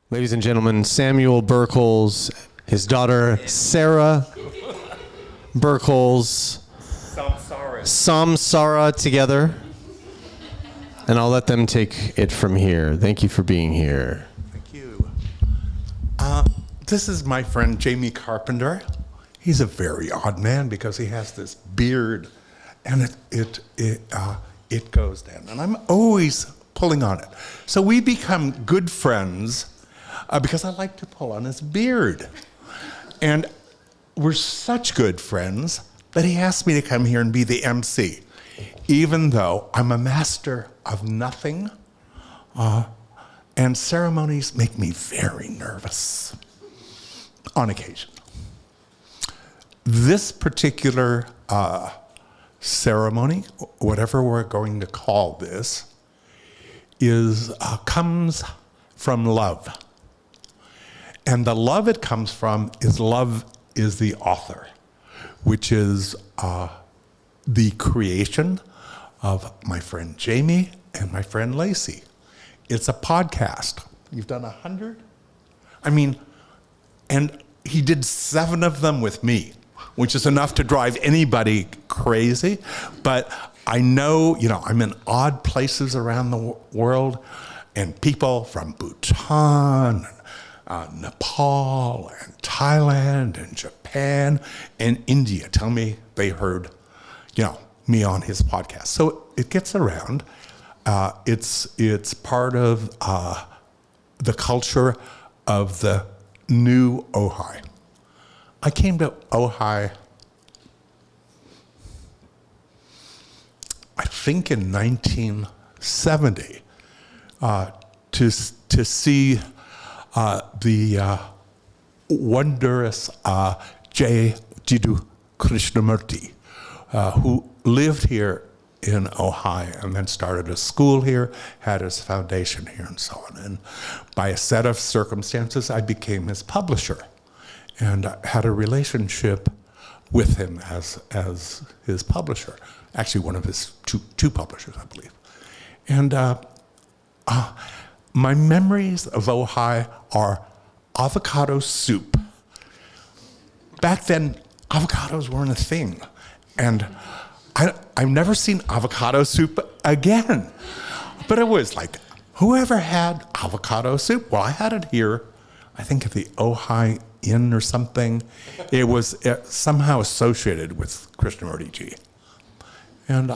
Ladies and gentlemen, Samuel Bercholz, his daughter Sara Bercholz, Sara together. And I'll let them take it from here. Thank you for being here. Thank you. This is my friend Jaymee Carpenter. He's a very odd man because he has this beard, and it goes down, and I'm always pulling on it. So we become good friends because I like to pull on his beard, and we're such good friends that he asked me to come here and be the MC, even though I'm a master of nothing, and ceremonies make me very nervous on occasion. This particular ceremony, whatever we're going to call this, comes from love. And the love it comes from is love is the author, which is the creation of my friend Jaymee and my friend Lacey. It's a podcast. You've done 100? And he did 7 of them with me, which is enough to drive anybody crazy. But I know, I'm in odd places around the world, and people from Bhutan, Nepal, and Thailand, and Japan, and India tell me they heard, me on his podcast. So it gets around. It's part of the culture of the new Ojai. I came to Ojai, I think in 1970, to see the wondrous Jiddu Krishnamurti, who lived here in Ojai and then started a school here, had his foundation here, and so on. And by a set of circumstances, I became his publisher and had a relationship with him as his publisher. Actually, one of his two publishers, I believe. And my memories of Ojai are avocado soup. Back then, avocados weren't a thing. And I've never seen avocado soup again. But it was like, whoever had avocado soup? Well, I had it here, I think at the Ojai Inn or something. It was somehow associated with Krishnamurti ji. And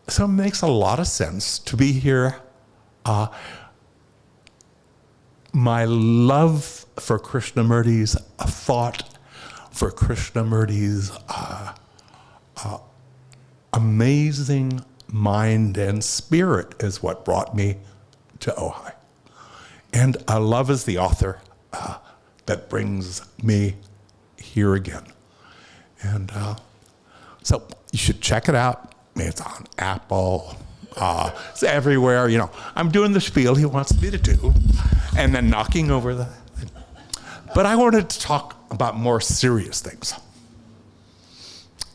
so it makes a lot of sense to be here. My love for Krishnamurti's thought, for Krishnamurti's amazing mind and spirit is what brought me to Ojai. And love is the author that brings me here again. And so you should check it out. It's on Apple. It's everywhere. I'm doing the spiel he wants me to do, and then knocking over the. But I wanted to talk about more serious things,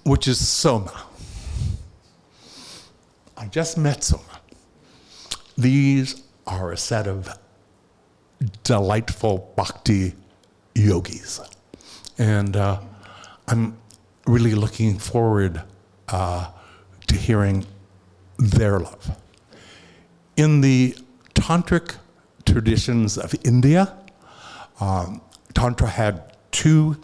which is SOMA. I just met SOMA. These are a set of delightful bhakti yogis, and I'm really looking forward to hearing their love. In the tantric traditions of India, Tantra had 2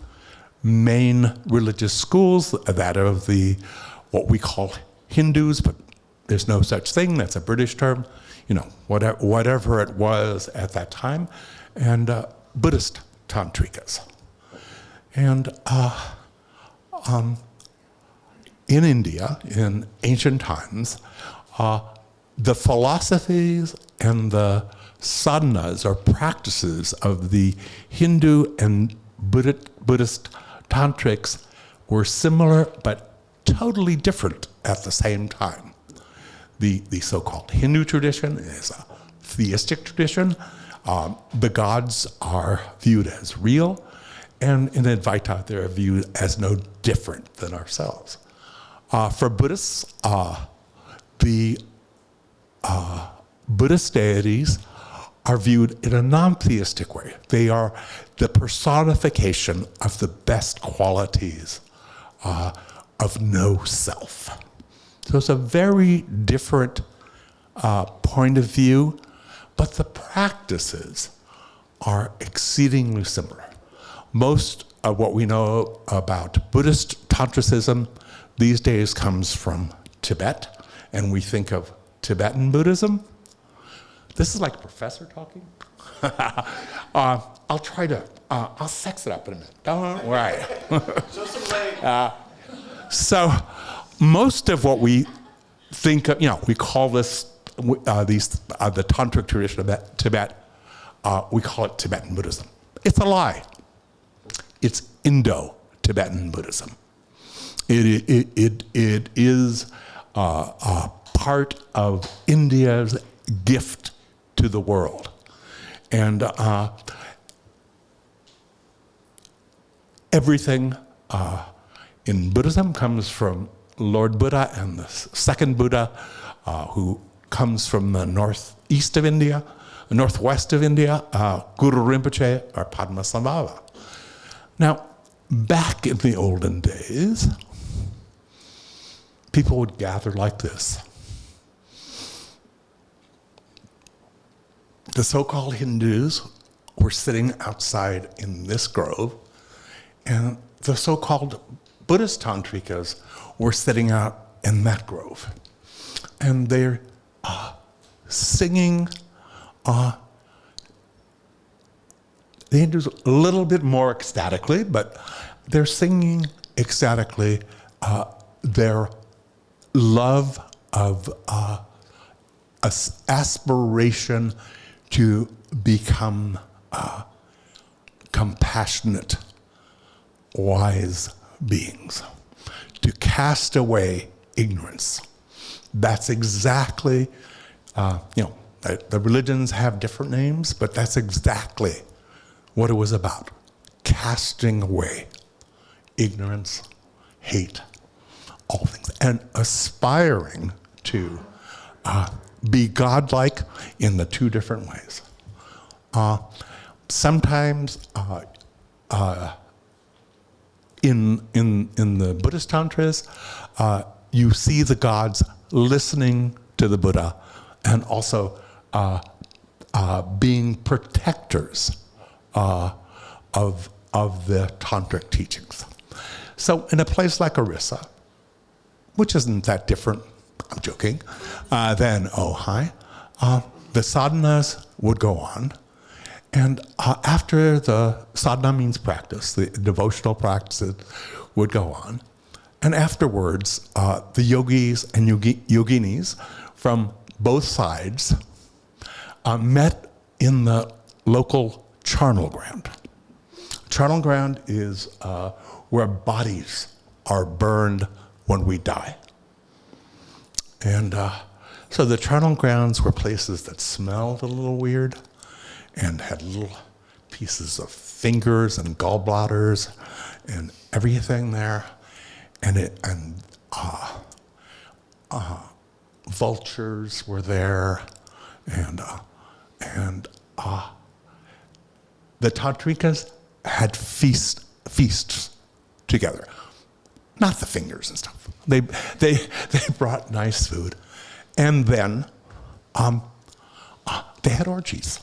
main religious schools, that of the what we call Hindus, but there's no such thing, that's a British term, whatever it was at that time, and Buddhist tantrikas. And in India, in ancient times, the philosophies and the sadhanas or practices of the Hindu and Buddhist tantrics were similar but totally different at the same time. The so-called Hindu tradition is a theistic tradition. The gods are viewed as real, and in Advaita they're viewed as no different than ourselves. For Buddhists, the Buddhist deities are viewed in a non-theistic way. They are the personification of the best qualities of no self. So it's a very different point of view, but the practices are exceedingly similar. Most of what we know about Buddhist Tantricism these days comes from Tibet, and we think of Tibetan Buddhism. This is like a professor talking. I'll try to, I'll sex it up in a minute. Don't worry. Show some leg. So most of what we think of, we call this, the tantric tradition of Tibet, we call it Tibetan Buddhism. It's a lie. It's Indo-Tibetan Buddhism. It is part of India's gift to the world. And everything in Buddhism comes from Lord Buddha and the second Buddha, who comes from the northeast of India, the northwest of India, Guru Rinpoche or Padmasambhava. Now, back in the olden days, people would gather like this. The so-called Hindus were sitting outside in this grove, and the so-called Buddhist tantrikas were sitting out in that grove. And they're singing, the Hindus a little bit more ecstatically, but they're singing ecstatically their love of aspiration to become compassionate, wise beings, to cast away ignorance. That's exactly, the religions have different names, but that's exactly what it was about. Casting away ignorance, hate, all things, and aspiring to be godlike in the two different ways. Sometimes in the Buddhist tantras, you see the gods listening to the Buddha and also being protectors of the tantric teachings. So in a place like Orissa, which isn't that different, I'm joking, than Ojai, the sadhanas would go on. And after the sadhana means practice, the devotional practices would go on. And afterwards, the yogis and yoginis from both sides met in the local charnel ground. Charnel ground is where bodies are burned when we die. And so the charnel grounds were places that smelled a little weird and had little pieces of fingers and gallbladders and everything there. And vultures were there, and the tantrikas had feasts together. Not the fingers and stuff. They brought nice food, and then they had orgies.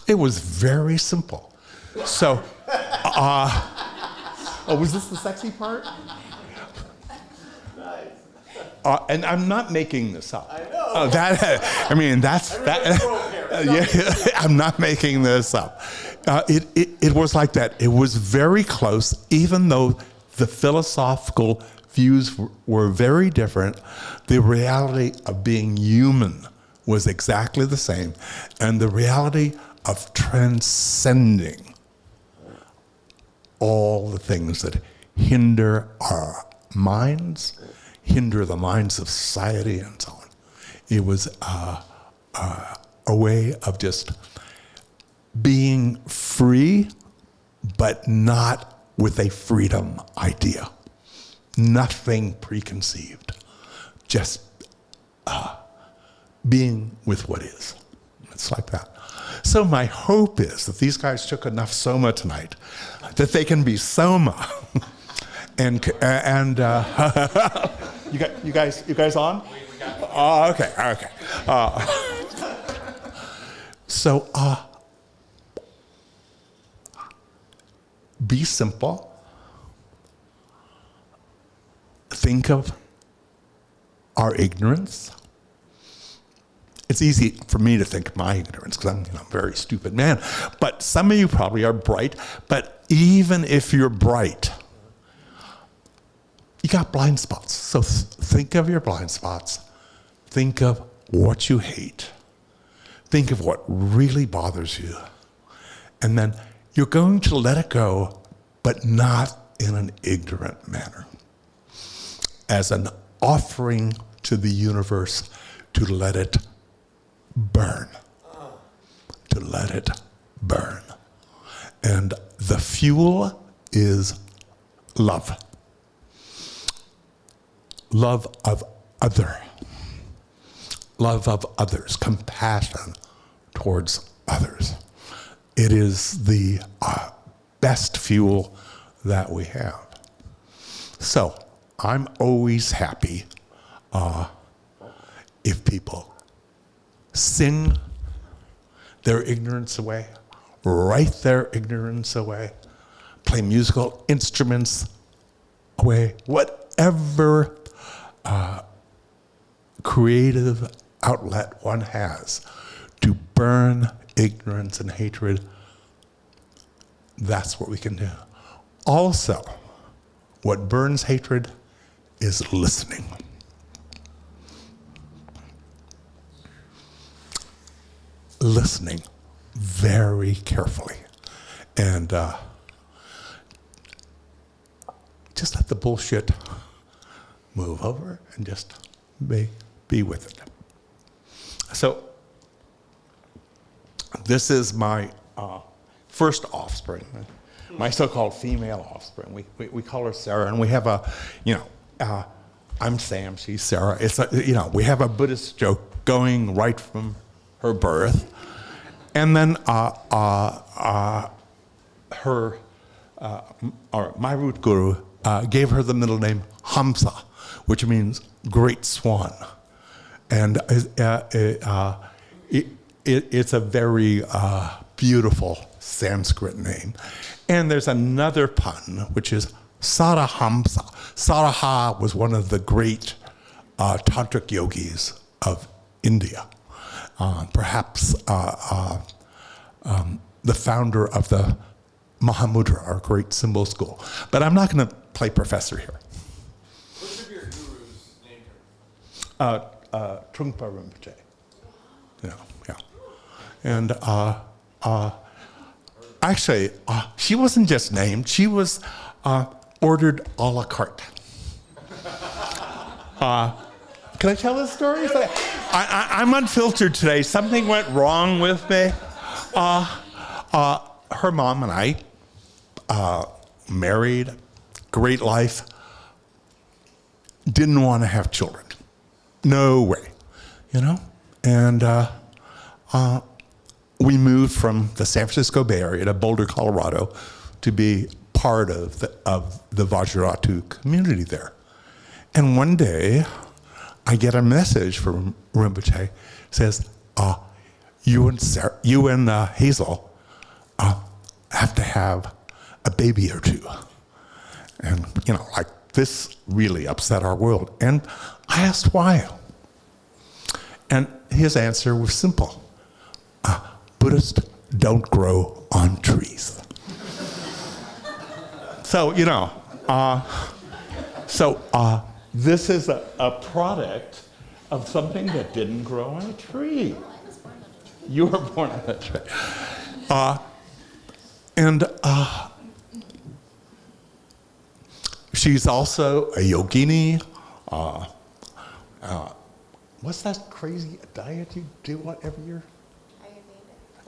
It was very simple. So, was this the sexy part? And I'm not making this up. I know. I'm not making this up. It was like that. It was very close, even though the philosophical views were very different. The reality of being human was exactly the same, and the reality of transcending all the things that hinder our minds, hinder the minds of society, and so on. It was a way of just being free, but not with a freedom idea. Nothing preconceived. Just being with what is. It's like that. So my hope is that these guys took enough SOMA tonight that they can be SOMA. and you guys on? Oh, okay. So be simple. Think of our ignorance. It's easy for me to think of my ignorance because I'm a very stupid man. But some of you probably are bright. But even if you're bright, you got blind spots. So think of your blind spots. Think of what you hate. Think of what really bothers you. And then you're going to let it go, but not in an ignorant manner. As an offering to the universe to let it burn. To let it burn. And the fuel is love. Love of other. Love of others. Compassion towards others. It is the best fuel that we have. So, I'm always happy if people sing their ignorance away, write their ignorance away, play musical instruments away, whatever creative outlet one has to burn ignorance and hatred, that's what we can do. Also, what burns hatred is listening. Listening very carefully. And just let the bullshit move over and just be with it. So, this is my first offspring, my so-called female offspring. We call her Sara, and we have I'm Sam, she's Sara. It's we have a Buddhist joke going right from her birth, and then my root guru gave her the middle name Hamsa, which means great swan, and it's a very beautiful Sanskrit name. And there's another pun, which is Sarahamsa. Saraha was one of the great tantric yogis of India. Perhaps the founder of the Mahamudra, our great symbol school. But I'm not going to play professor here. Which of your gurus named her? Trungpa Rinpoche. Yeah. And actually, she wasn't just named, she was ordered a la carte. Can I tell this story? I'm unfiltered today. Something went wrong with me. Her mom and I, married, great life, didn't want to have children. No way, And we moved from the San Francisco Bay Area to Boulder, Colorado, to be part of the Vajrayana community there. And one day, I get a message from Rinpoche, says, you and Hazel have to have a baby or two. And, this really upset our world. And I asked why. And his answer was simple. Buddhists don't grow on trees. So, this is a product of something that didn't grow on a tree. You were born on a tree. She's also a yogini. What's that crazy diet you do every year?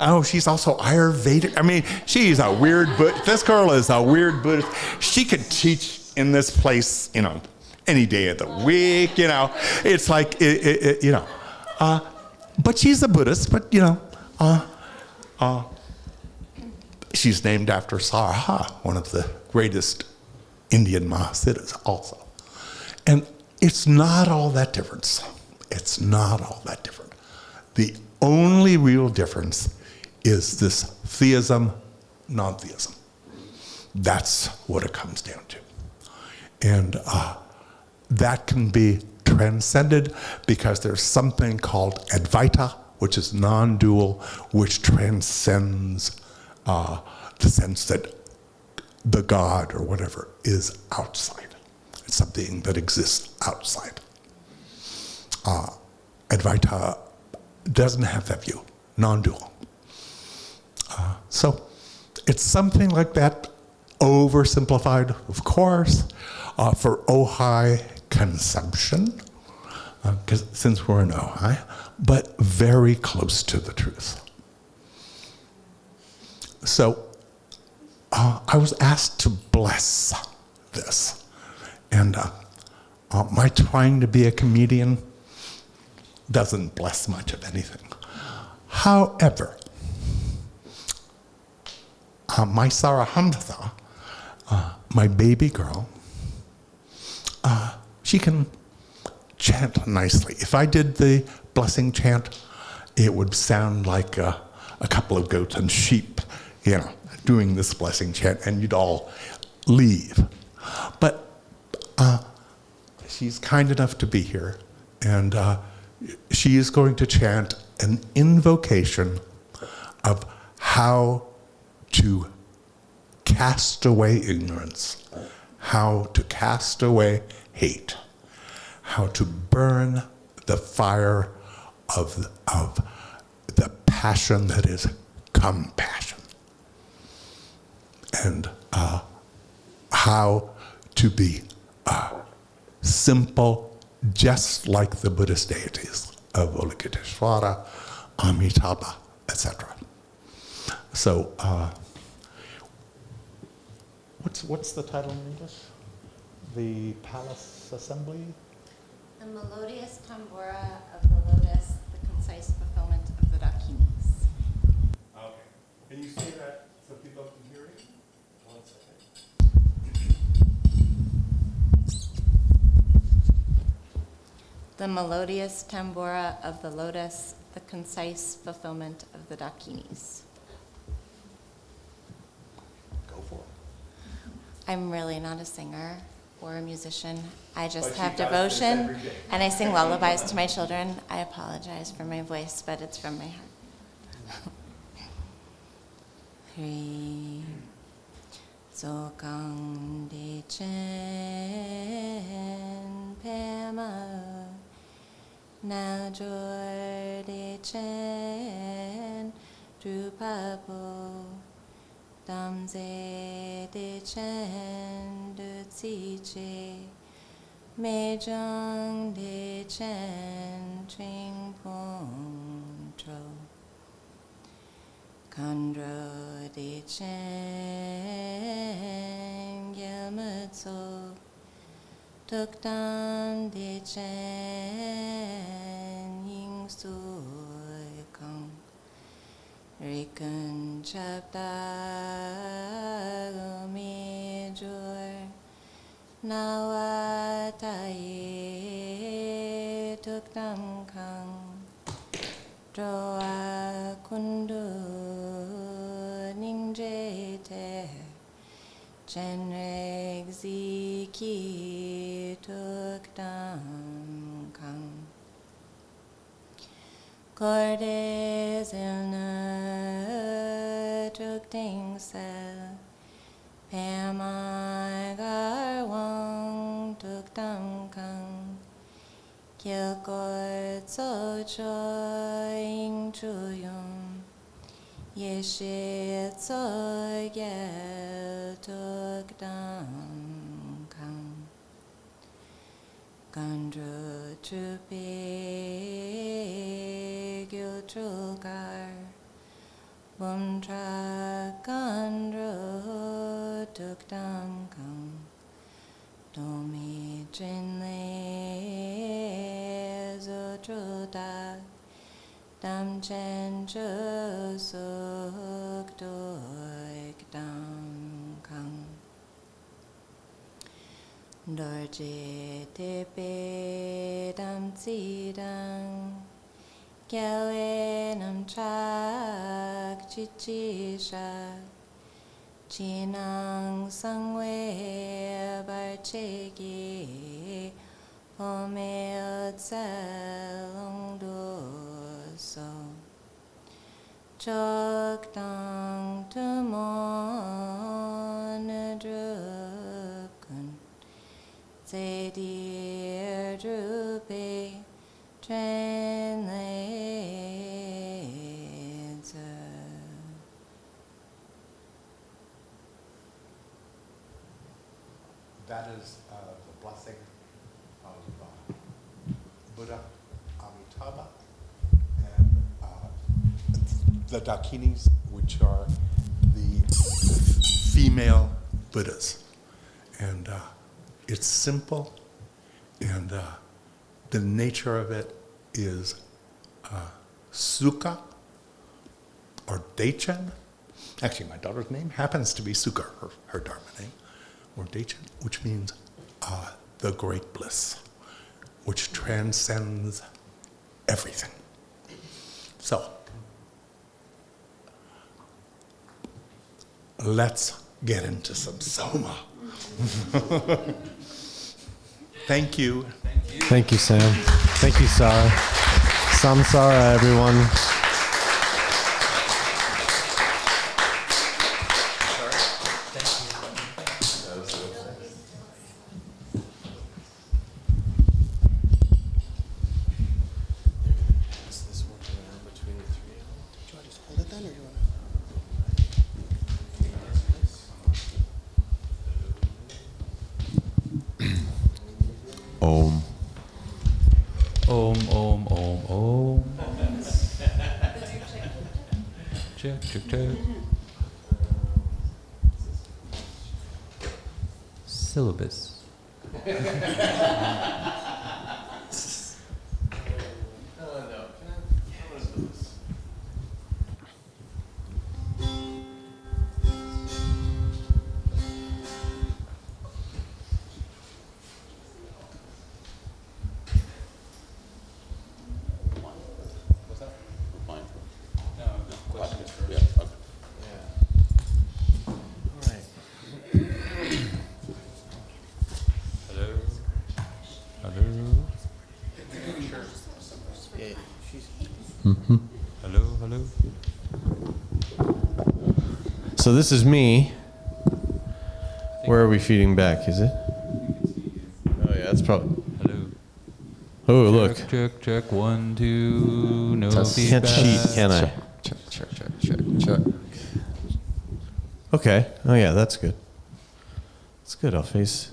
Oh, she's also Ayurvedic. I mean, she's a weird, this girl is a weird Buddhist. She could teach in this place, any day of the week, It's like, But she's a Buddhist, but she's named after Sara, one of the greatest Indian Mahasiddhas also. And it's not all that different. It's not all that different. The only real difference is this theism, non-theism. That's what it comes down to. And that can be transcended because there's something called Advaita, which is non-dual, which transcends the sense that the God or whatever is outside. It's something that exists outside. Advaita doesn't have that view, non-dual. So it's something like that, oversimplified, of course, for Ojai consumption, because since we're in Ojai, but very close to the truth. So I was asked to bless this, and my trying to be a comedian doesn't bless much of anything. However, my Sara Hamdatha, my baby girl, she can chant nicely. If I did the blessing chant, it would sound like a couple of goats and sheep, doing this blessing chant, and you'd all leave. But she's kind enough to be here, and she is going to chant an invocation of how to cast away ignorance, how to cast away hate, how to burn the fire of the passion that is compassion, and how to be simple, just like the Buddhist deities of Avalokiteshvara, Amitabha, etc. So, what's the title in English? The Palace Assembly? The melodious tambura of the lotus, the concise fulfillment of the dakinis. Okay. Can you say that so people can hear it? 1 second. The melodious tambura of the lotus, the concise fulfillment of the dakinis. Go for it. I'm really not a singer or a musician. I just But have you guys devotion, do this every day. and I sing lullabies to my children. I apologize for my voice, but it's from my heart. Hri Tsokang De Chen Pema Now Jor De Chen Drupapo Damze De Chen Du Tsi Che Mejung De Chen Tring Pong Tro Kandro De Chen Gyalmutso Tukdam De Chen Ying Sui Kong Rikun Chapta Gumi Jor Nawataye Tukdam Kang Droa Kundu Ningjete Chenreg Ziki Tukdam Kang Cordes Ilna Tukding Sel Pamai Garwang Tukdam Kang Kilkor Tso Choing Chuyum Yeshe Tso Gel Tukdam Kang Gandro Trupe Gil Trulgar Bumtra Gandro Tukdam Kang Domi Jinle Zotrudak Damchen Chu Suk Doik Dang Kang Dorje Tepe Dam Tsi Dang Gyawe Nam Chak Chichi Shak Chinang Sangwe Barchegi Home Otselong Do So Chok Dang Tumon Drupkun Zedir Drupe Translator. That is the blessing of Buddha Amitabha and the Dakinis, which are the female Buddhas. And it's simple, and the nature of it is Sukha or Deichen. Actually, my daughter's name happens to be Sukha, her Dharma name, or Deichen, which means the great bliss, which transcends everything. So, let's get into some SOMA. Thank you. Thank you, Sam. Thank you, Sara. Samsara, everyone. Om. Om, om, om, om. Check, check, check. Syllabus. Hello, hello. So this is me. Where are we feeding back? Is it? Oh yeah, that's probably. Hello. Oh look. Check, check, check. 1, 2. No Can't feedback. cheat, can I? Check. Okay. Oh yeah, that's good. That's good. I'll face.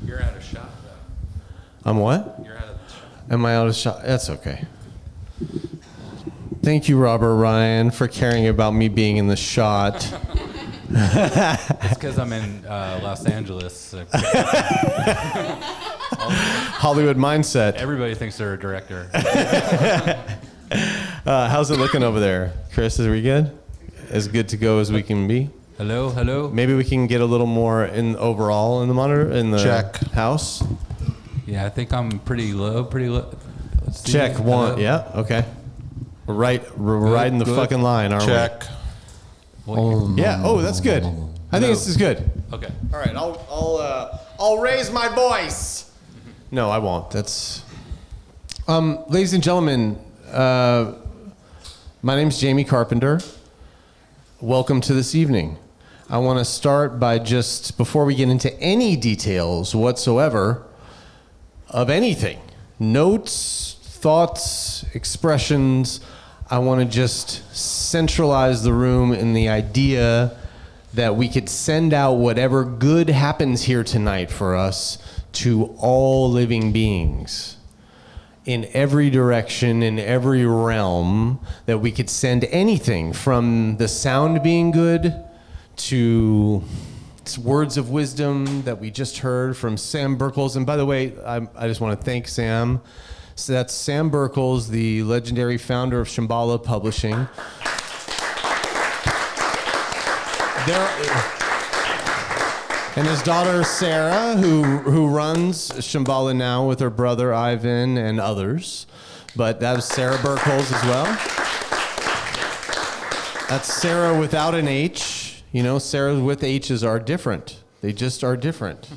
You're out of shot, though. I'm what? You're out of shot. Am I out of shot? That's okay. Thank you, Robert Ryan, for caring about me being in the shot. It's because I'm in Los Angeles. Hollywood mindset. Everybody thinks they're a director. How's it looking over there? Chris, are we good? As good to go as we can be? Hello, hello. Maybe we can get a little more in overall in the monitor, in the Check. house. Yeah, I think I'm pretty low, Let's see. Check one. Hello? Yeah, okay. We're riding the good. fucking line, aren't Check. Well, Yeah. Oh, that's good. I think this is good. okay. All right. I'll raise my voice. No, I won't. That's. Ladies and gentlemen, my name's Jaymee Carpenter. Welcome to this evening. I want to start by just, before we get into any details whatsoever of anything, notes, thoughts, expressions, I want to just centralize the room in the idea that we could send out whatever good happens here tonight for us to all living beings in every direction, in every realm, that we could send anything from the sound being good to words of wisdom that we just heard from Sam Bercholz. And by the way, I just want to thank Sam. So that's Sam Bercholz, the legendary founder of Shambhala Publishing. And his daughter Sara, who runs Shambhala now with her brother Ivan and others. But that was Sara Bercholz as well. That's Sara without an H. You know, Sarah with H's are different. They just are different.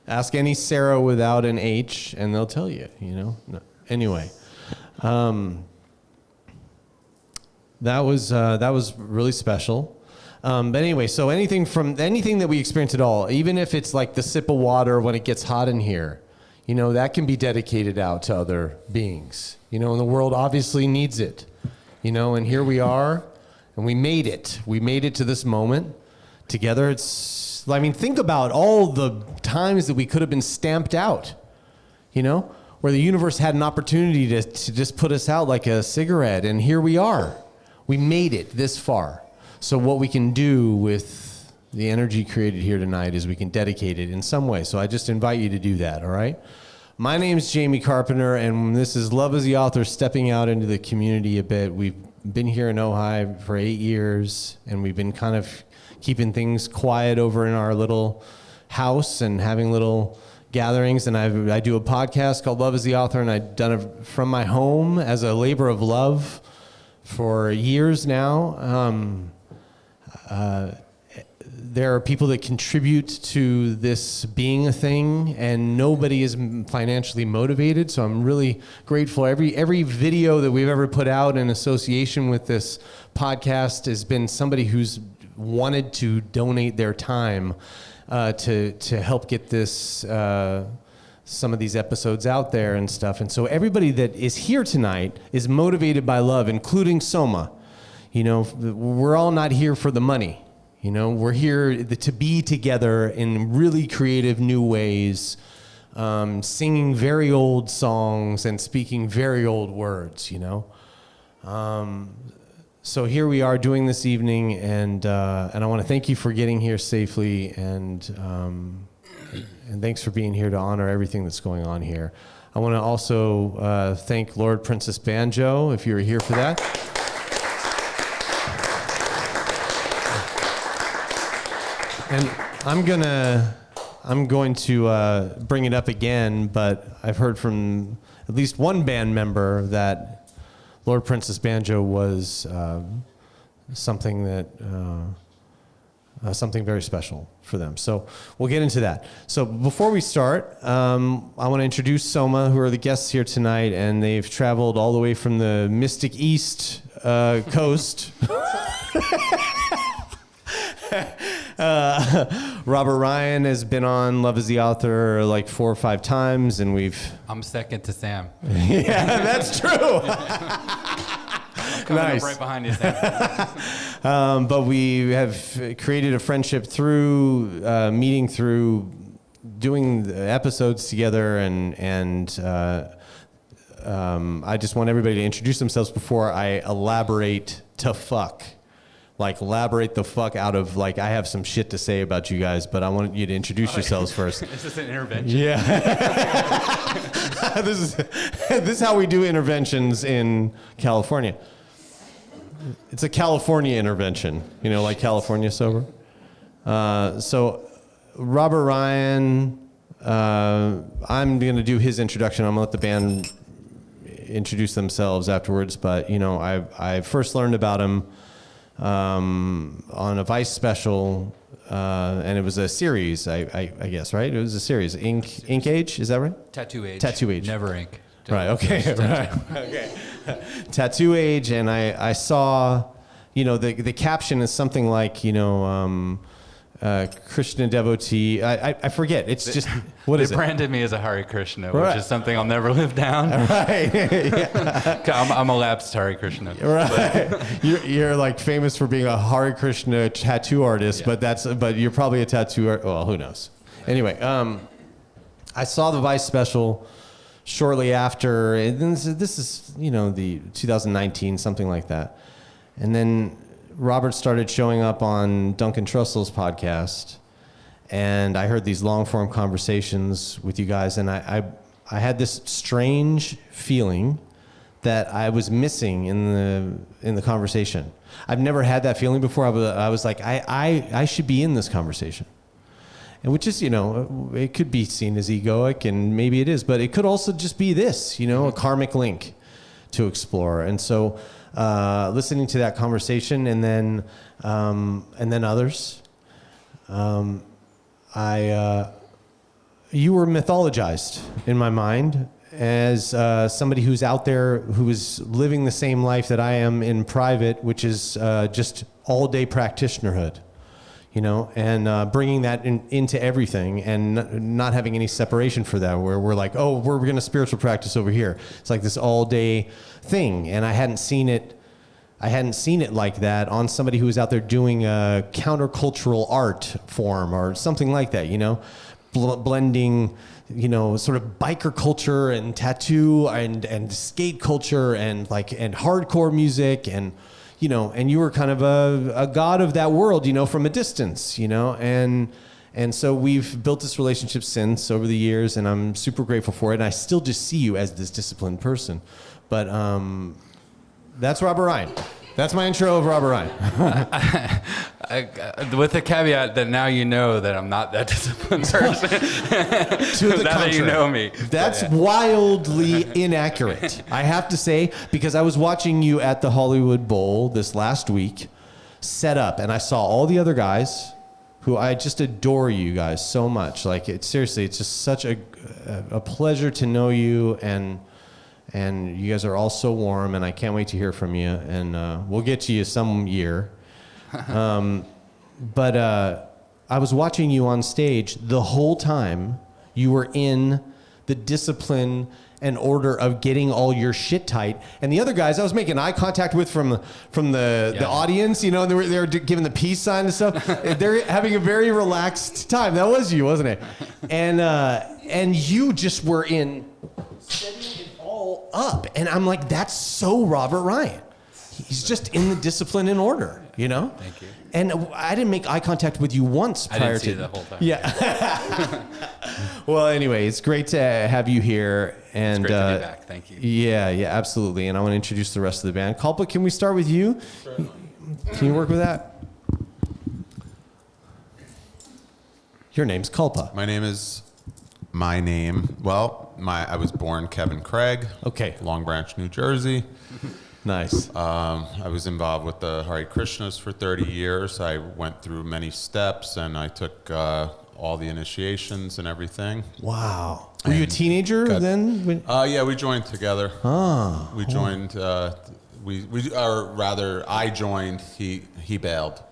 Ask any Sara without an H, and they'll tell you. You know. No. Anyway, that was really special. But anyway, so anything that we experience at all, even if it's like the sip of water when it gets hot in here, you know, that can be dedicated out to other beings. You know, and the world obviously needs it. You know, and here we are, and we made it. We made it to this moment together. I mean, think about all the times that we could have been stamped out, you know, where the universe had an opportunity to just put us out like a cigarette, and here we are. We made it this far. So what we can do with the energy created here tonight is we can dedicate it in some way. So I just invite you to do that, all right? My name is Jaymee Carpenter, and this is Love as the Author stepping out into the community a bit. We've been here in Ojai for 8 years, and we've been kind of keeping things quiet over in our little house and having little gatherings. And I do a podcast called Love as the Author, and I've done it from my home as a labor of love for years now. There are people that contribute to this being a thing, and nobody is financially motivated. So I'm really grateful. Every video that we've ever put out in association with this podcast has been somebody who's wanted to donate their time to help get this some of these episodes out there and stuff. And so everybody that is here tonight is motivated by love, including SOMA. You know, we're all not here for the money. You know, we're here to be together in really creative new ways, singing very old songs and speaking very old words, you know. So here we are doing this evening, and I want to thank you for getting here safely, and thanks for being here to honor everything that's going on here. I want to also thank Lord Princess Banjo, if you were here for that. And I'm going to bring it up again, but I've heard from at least one band member that Lord Princess Banjo was something very special for them. So we'll get into that. So before we start, I want to introduce SOMA, who are the guests here tonight, and they've traveled all the way from the Mystic East coast. Robert Ryan has been on Love as the Author like 4 or 5 times, and I'm second to Sam. Yeah, that's true. Coming Nice. up right behind you, Sam. But we have created a friendship through meeting, through doing the episodes together, and I just want everybody to introduce themselves before I elaborate to fuck. Like, elaborate the fuck out of, like, I have some shit to say about you guys, but I want you to introduce yourselves first. Is this an intervention? Yeah. This is how we do interventions in California. It's a California intervention, you know, like California Sober. So Robert Ryan, I'm going to do his introduction. I'm going to let the band introduce themselves afterwards, but, you know, I first learned about him on a Vice special, and it was a series, I guess, right? It was a series. Ink Age, is that right? Tattoo Age. Tattoo Age. Never ink. Right, okay, right. Okay. Tattoo Age, and I saw, you know, the caption is something like, you know, Krishna devotee. I forget. It's just, what is it? They branded me as a Hare Krishna, Right. which is something I'll never live down. Right. Yeah. I'm a lapsed Hare Krishna. Right. You're like famous for being a Hare Krishna tattoo artist, Yeah. but you're probably a tattoo artist. Well, who knows? Anyway, I saw the Vice special shortly after, and this is, you know, the 2019, something like that. And then Robert started showing up on Duncan Trussell's podcast, and I heard these long-form conversations with you guys, and I I had this strange feeling that I was missing in the conversation. I've never had that feeling before. I was like, I should be in this conversation. And which is, it could be seen as egoic, and maybe it is, but it could also just be this, a karmic link to explore. And so listening to that conversation and then others, you were mythologized in my mind as somebody who's out there who is living the same life that I am in private, which is just all-day practitionerhood, and bringing that into everything and not having any separation for that, where we're like, oh, we're going to spiritual practice over here. It's like this all-day thing, and I hadn't seen it like that on somebody who was out there doing a countercultural art form or something like that, blending, sort of biker culture and tattoo and skate culture and hardcore music and you were kind of a god of that world, from a distance, and so we've built this relationship since over the years, and I'm super grateful for it. And I still just see you as this disciplined person, but that's Robert Ryan. That's my intro of Robert Ryan. With the caveat that now you know that I'm not that disciplined person. To the now that you know me. That's wildly inaccurate, I have to say, because I was watching you at the Hollywood Bowl this last week, set up, and I saw all the other guys who I just adore you guys so much. Seriously, it's just such a pleasure to know you, and you guys are all so warm, and I can't wait to hear from you, and we'll get to you some year. But I was watching you on stage the whole time. You were in the discipline and order of getting all your shit tight. And the other guys I was making eye contact with from the audience, and they were giving the peace sign and stuff. They're having a very relaxed time. That was you, wasn't it? And you just were in setting it all up. And I'm like, that's so Robert Ryan. He's just in the discipline and order, Thank you. And I didn't make eye contact with you once prior I didn't see to the whole time. Yeah. Well, anyway, it's great to have you here. And it's great to be back. Thank you. Yeah, absolutely. And I want to introduce the rest of the band. Kalpa, can we start with you? Can you work with that? Your name's Kalpa. I was born Kevin Craig. Okay. Long Branch, New Jersey. Nice. I was involved with the Hare Krishnas for 30 years. I went through many steps, and I took all the initiations and everything. Wow. Were you a teenager then? Yeah, we joined together. Oh. We joined. I joined. He bailed.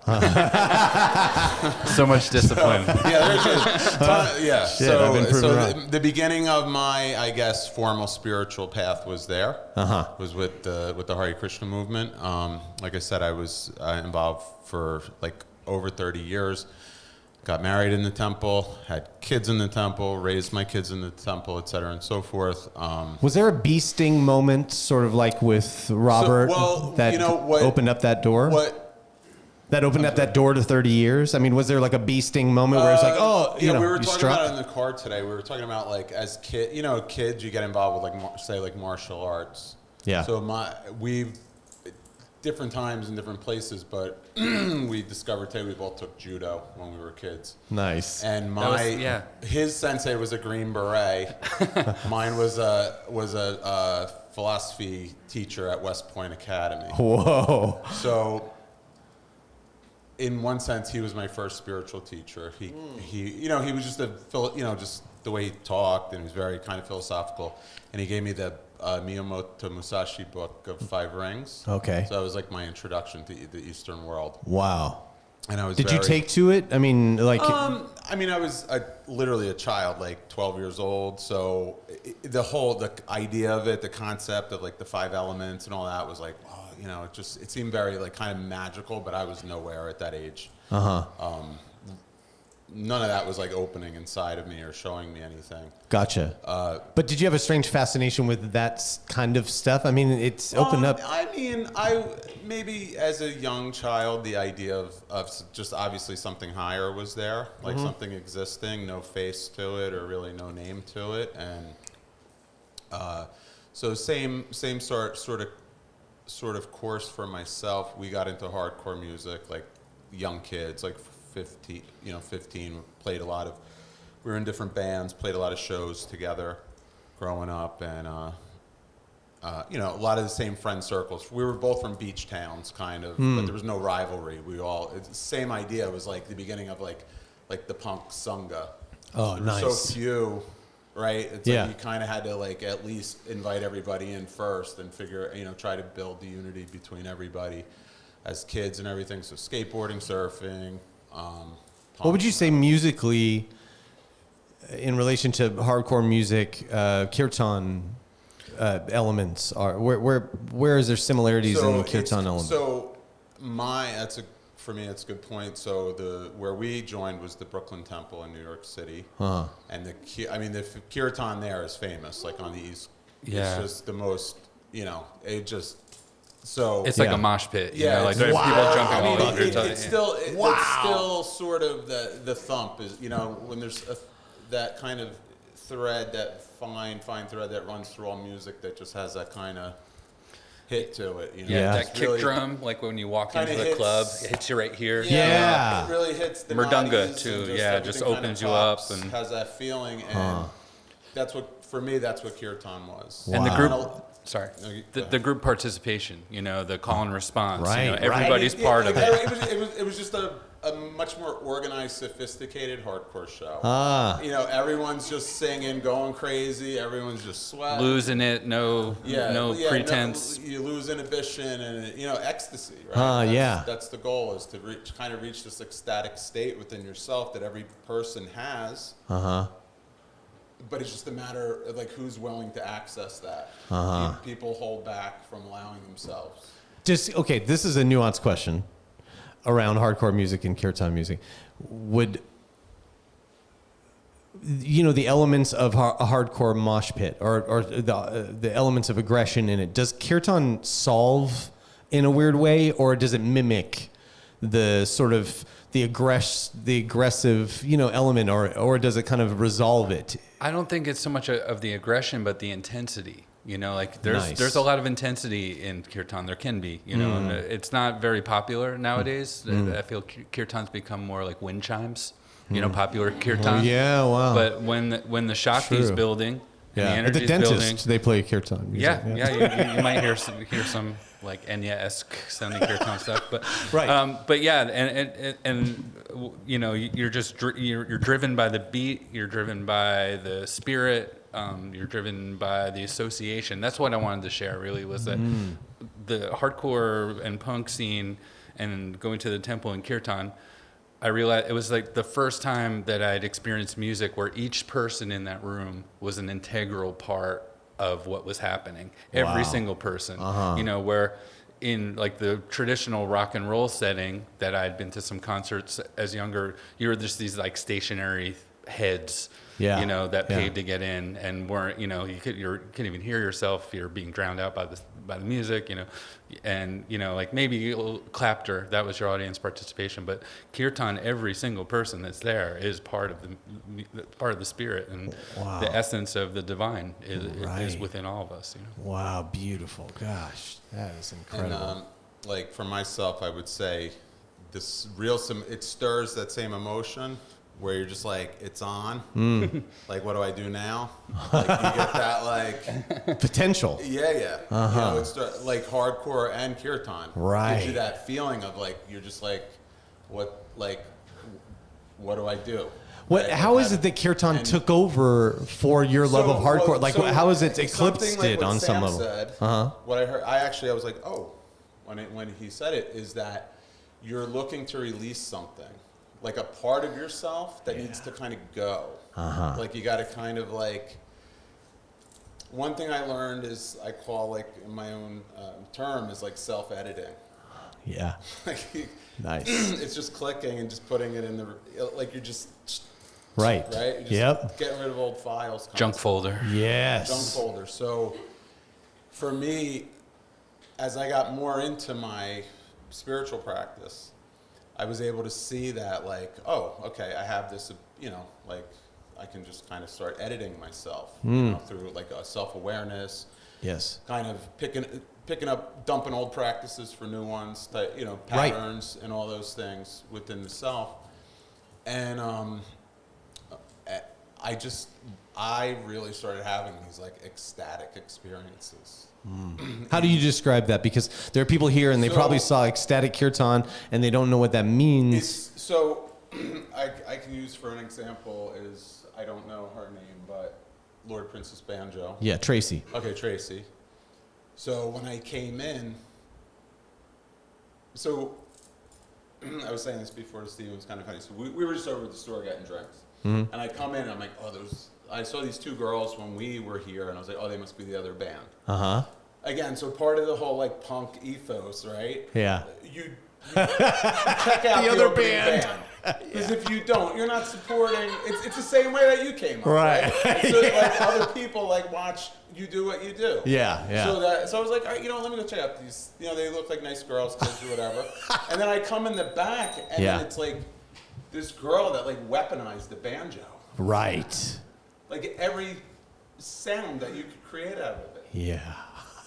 So much discipline. There's just Shit, I've been proven wrong. The beginning of my, I guess, formal spiritual path was there. Was with the Hare Krishna movement. Like I said, I was involved for over 30 years. Got married in the temple, had kids in the temple, raised my kids in the temple, et cetera, and so forth. Was there a bee sting moment, sort of like with Robert, that opened up that door? That opened up that door to 30 years? I mean, was there a bee sting moment where it's like, we were talking about it in the car today. We were talking about as kids, you get involved with martial arts. Yeah. So we've different times in different places, but we discovered today we both took judo when we were kids. Nice. And his sensei was a Green Beret. Mine was a philosophy teacher at West Point Academy. Whoa. So in one sense, he was my first spiritual teacher. He was just just the way he talked, and he was very kind of philosophical. And he gave me the Miyamoto Musashi book of 5 Rings. Okay. So that was my introduction to the Eastern world. Wow. And I was. Did you take to it? I mean, I was literally a child, 12 years old. So the idea of it, the concept of the 5 elements and all that was it seemed very kind of magical, but I was nowhere at that age. None of that was opening inside of me or showing me anything. Gotcha. But did you have a strange fascination with that kind of stuff? I mean, it's opened up. I maybe as a young child, the idea of just obviously something higher was there, something existing, no face to it or really no name to it, and So same sort of course for myself. We got into hardcore music like young kids, like 15, 15. Played a lot of. We were in different bands, played a lot of shows together, growing up, and a lot of the same friend circles. We were both from beach towns, kind of, but there was no rivalry. It's the same idea. It was like the beginning of like the punk sangha. Oh, there nice. were so few. Right? It's Yeah. like you kind of had to like at least invite everybody in first and try to build the unity between everybody as kids and everything. So skateboarding, surfing. What would you say musically in relation to hardcore music, kirtan elements are? Where is there similarities in kirtan elements? So for me, that's a good point. So where we joined was the Brooklyn Temple in New York City, and the kirtan there is famous, like on the East. Yeah. It's just the most, it's like a mosh pit. Like there's people jumping all over each other. It's still sort of the thump is, when there's that kind of thread, that fine thread that runs through all music that just has that kind of hit to it. That kick drum, like when you walk into the club, it hits you right here. Yeah. It really hits the Murdunga nadis too. and Just everything opens kinda you up pops, and has that feeling, and that's what kirtan was. And the Wow. group. Sorry, No, the group participation. The call and response. Right, Everybody's part of it. It was just a much more organized, sophisticated hardcore show. Everyone's just singing, going crazy. Everyone's just sweating, Losing it. No pretense. You lose inhibition and ecstasy. Right? That's the goal, is to reach this ecstatic state within yourself that every person has. But it's just a matter of like who's willing to access that. People hold back from allowing themselves. This is a nuanced question around hardcore music and kirtan music. Would the elements of a hardcore mosh pit or the elements of aggression in it, does kirtan solve in a weird way, or does it mimic the sort of the aggressive element, or does it kind of resolve it? I don't think it's so much of the aggression, but the intensity. Like Nice. there's a lot of intensity in kirtan. There can be, and it's not very popular nowadays. I feel kirtan's become more like wind chimes. Popular kirtan. Yeah, wow. But when the Shakti's True. building, and the At energy's the dentist, building, they play kirtan music. you might hear some like Enya-esque sounding kirtan stuff, but Right. but yeah, and you're driven by the beat, you're driven by the spirit, you're driven by the association. That's what I wanted to share. Really, was that the hardcore and punk scene, and going to the temple in kirtan. I realized it was like the first time that I'd experienced music where each person in that room was an integral part of what was happening. Every single person, where in like the traditional rock and roll setting that I'd been to some concerts as younger, you were just these like stationary heads, that paid to get in and weren't, you couldn't even hear yourself. You're being drowned out by the music, and like maybe clapter, that was your audience participation, but kirtan, every single person that's there is part of the spirit, and the essence of the divine is within all of us. Wow, beautiful. Gosh, that is incredible. And like for myself, I would say this it stirs that same emotion where you're just like, it's on. Like, what do I do now? Like, you get that like potential. Yeah. It's like hardcore and kirtan. Right. Gives you that feeling of like you're just like, what do I do? How is it that kirtan took over for your love of hardcore? How is it eclipsed like it on Sam some level? Said, what I heard, I was like, oh, when he said it, is that you're looking to release something, like a part of yourself that needs to kind of go. Like you got to kind of like. One thing I learned is I call like in my own term is like self-editing. Yeah. Like Nice. It's just clicking and just putting it in like you're just. Right. Right? You're just getting rid of old files. Junk folder. Yes. Junk folder. So for me, as I got more into my spiritual practice, I was able to see that like, oh, okay, I have this, like I can just kind of start editing myself, you know, through like a self-awareness. Yes. Kind of picking up, dumping old practices for new ones, you know, patterns and all those things within the self. And I really started having these like ecstatic experiences. How do you describe that? Because there are people here and they probably saw ecstatic kirtan and they don't know what that means. I can use for an example is, I don't know her name, but Lord Princess Banjo. Yeah, Tracy. Okay, Tracy. So when I came in, so I was saying this before to Steve, it was kind of funny. So we were just over at the store getting drinks. And I come in and I'm like, oh, I saw these two girls when we were here, and I was like, oh, they must be the other band. Uh-huh. Again, so part of the whole like punk ethos, right? Yeah. You check out the other opening band. Because if you don't, you're not supporting. It's the same way that you came up, Right. So like other people like watch you do what you do. Yeah, yeah. So I was like, all right, let me go check out these. They look like nice girls, kids, or whatever. And then I come in the back, and then it's like this girl that like weaponized the banjo. Right. Like every sound that you could create out of it. Yeah.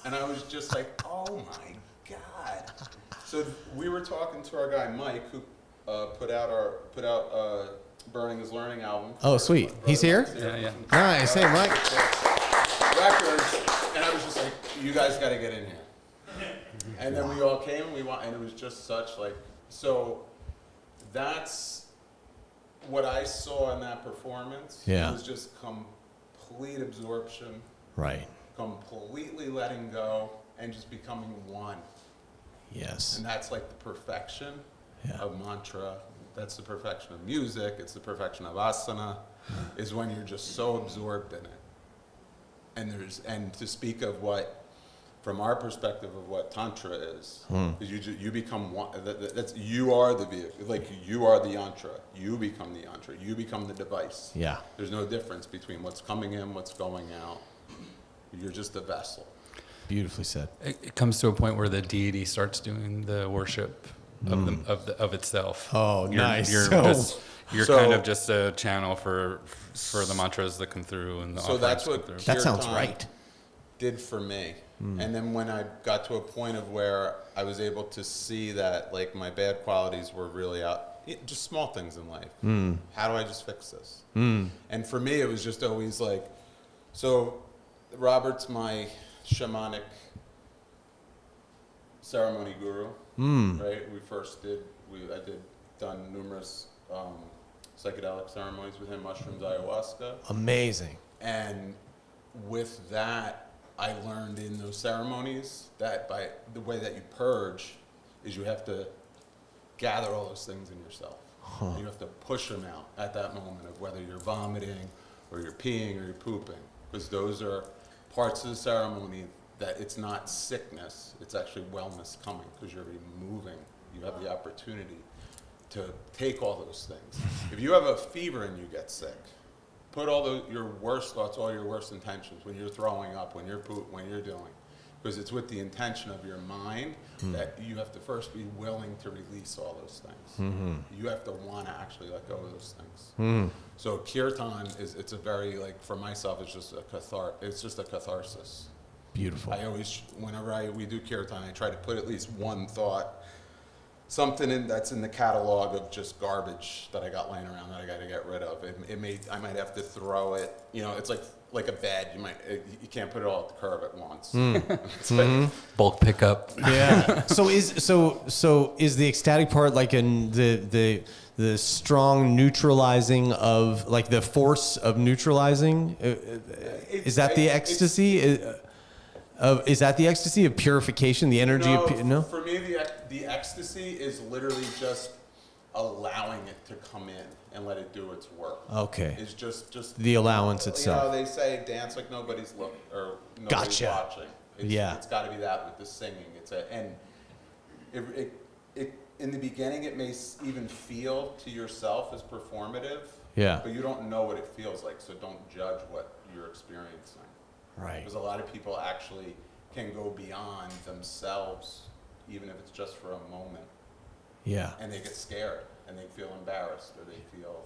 And I was just like, oh my God. So we were talking to our guy Mike, who put out Burning is Learning album. Oh, sweet. He's here? Yeah. Nice. Hey, Mike. Records. And I was just like, you guys got to get in here. And then we all came, and it was just such like, so that's what I saw in that performance. Yeah. It was just complete absorption. Right. Completely letting go and just becoming one. Yes. And that's like the perfection of mantra. That's the perfection of music. It's the perfection of asana, is when you're just so absorbed in it. And to speak of what, from our perspective of what Tantra is you become one. You are the vehicle. Like you are the yantra. You become the yantra. You become the device. Yeah. There's no difference between what's coming in, what's going out. You're just a vessel. Beautifully said. It comes to a point where the deity starts doing the worship of itself. Oh, nice. You're kind of just a channel for the mantras that come through and the So that's what come through. That sounds Kirtan right. did for me. And then when I got to a point of where I was able to see that like my bad qualities were really out, just small things in life. How do I just fix this? And for me, it was just always like, so Robert's my shamanic ceremony guru, right? I done numerous psychedelic ceremonies with him, mushrooms, ayahuasca. Amazing. And with that, I learned in those ceremonies that by the way that you purge is you have to gather all those things in yourself. You have to push them out at that moment of whether you're vomiting or you're peeing or you're pooping, because those are parts of the ceremony that it's not sickness, it's actually wellness coming, because you're removing, you have the opportunity to take all those things. If you have a fever and you get sick, put all your worst thoughts, all your worst intentions, when you're throwing up, when you're when you're doing, because it's with the intention of your mind that you have to first be willing to release all those things. You have to want to actually let go of those things. So kirtan it's a very, like, for myself, it's just a catharsis. Beautiful. I always, whenever we do kirtan, I try to put at least one thought, something that's in the catalog of just garbage that I got laying around that I got to get rid of. I might have to throw it. It's like a bed. You can't put it all at the curb at once. It's like, Bulk pickup. Yeah. So is the ecstatic part like in the strong neutralizing of, like, the force of neutralizing? Is that the ecstasy? Is that the ecstasy of purification, the energy of no? For me, the ecstasy is literally just allowing it to come in and let it do its work. Okay. It's just The allowance itself. They say dance like nobody's looking or nobody's Gotcha. watching. It's got to be that with the singing. In the beginning, it may even feel to yourself as performative. Yeah. But you don't know what it feels like, so don't judge what you're experiencing. Right. Because a lot of people actually can go beyond themselves, even if it's just for a moment. Yeah. And they get scared, and they feel embarrassed, or they feel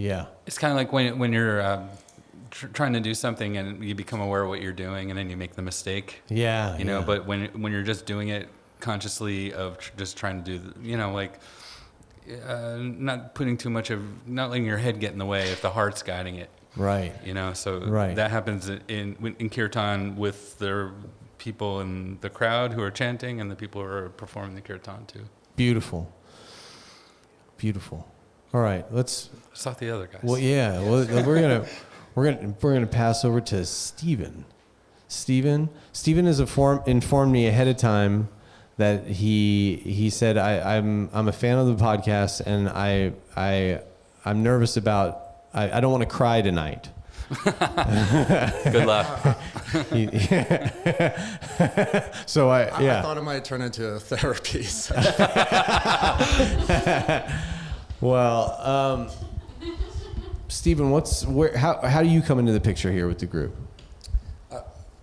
Yeah. It's kind of like when you're trying to do something and you become aware of what you're doing and then you make the mistake. Yeah. You know, but when you're just doing it consciously of just trying to do, not putting too much of, not letting your head get in the way if the heart's guiding it. Right. So Right. that happens in Kirtan with the people in the crowd who are chanting and the people who are performing the Kirtan too. Beautiful. Beautiful. All right, let's. I saw the other guys. Well, yeah. Well, we're gonna pass over to Stephen. Stephen has informed me ahead of time that he said I'm a fan of the podcast and I'm nervous about I don't want to cry tonight. Good luck. So I thought it might turn into a therapy. So. Well, Stephen, how do you come into the picture here with the group?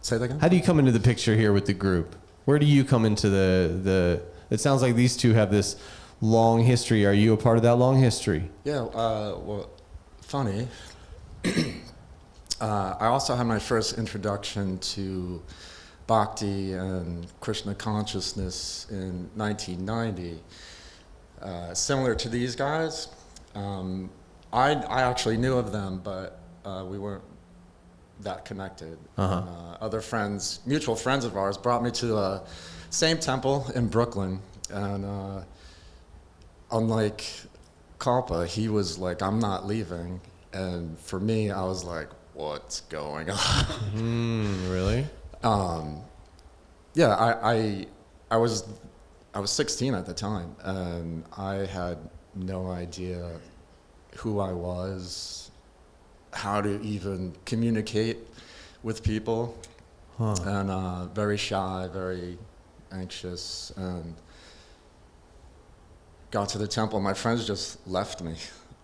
Say that again? How do you come into the picture here with the group? Where do you come into the it sounds like these two have this long history. Are you a part of that long history? Yeah, well, funny. I also had my first introduction to Bhakti and Krishna consciousness in 1990. Similar to these guys, I actually knew of them, but we weren't that connected. Other friends, mutual friends of ours, brought me to a same temple in Brooklyn, and unlike Kalpa, he was like, "I'm not leaving," and for me, I was like, "What's going on?" Really? Yeah, I was 16 at the time, and I had no idea who I was, how to even communicate with people, and very shy, very anxious, and got to the temple. My friends just left me,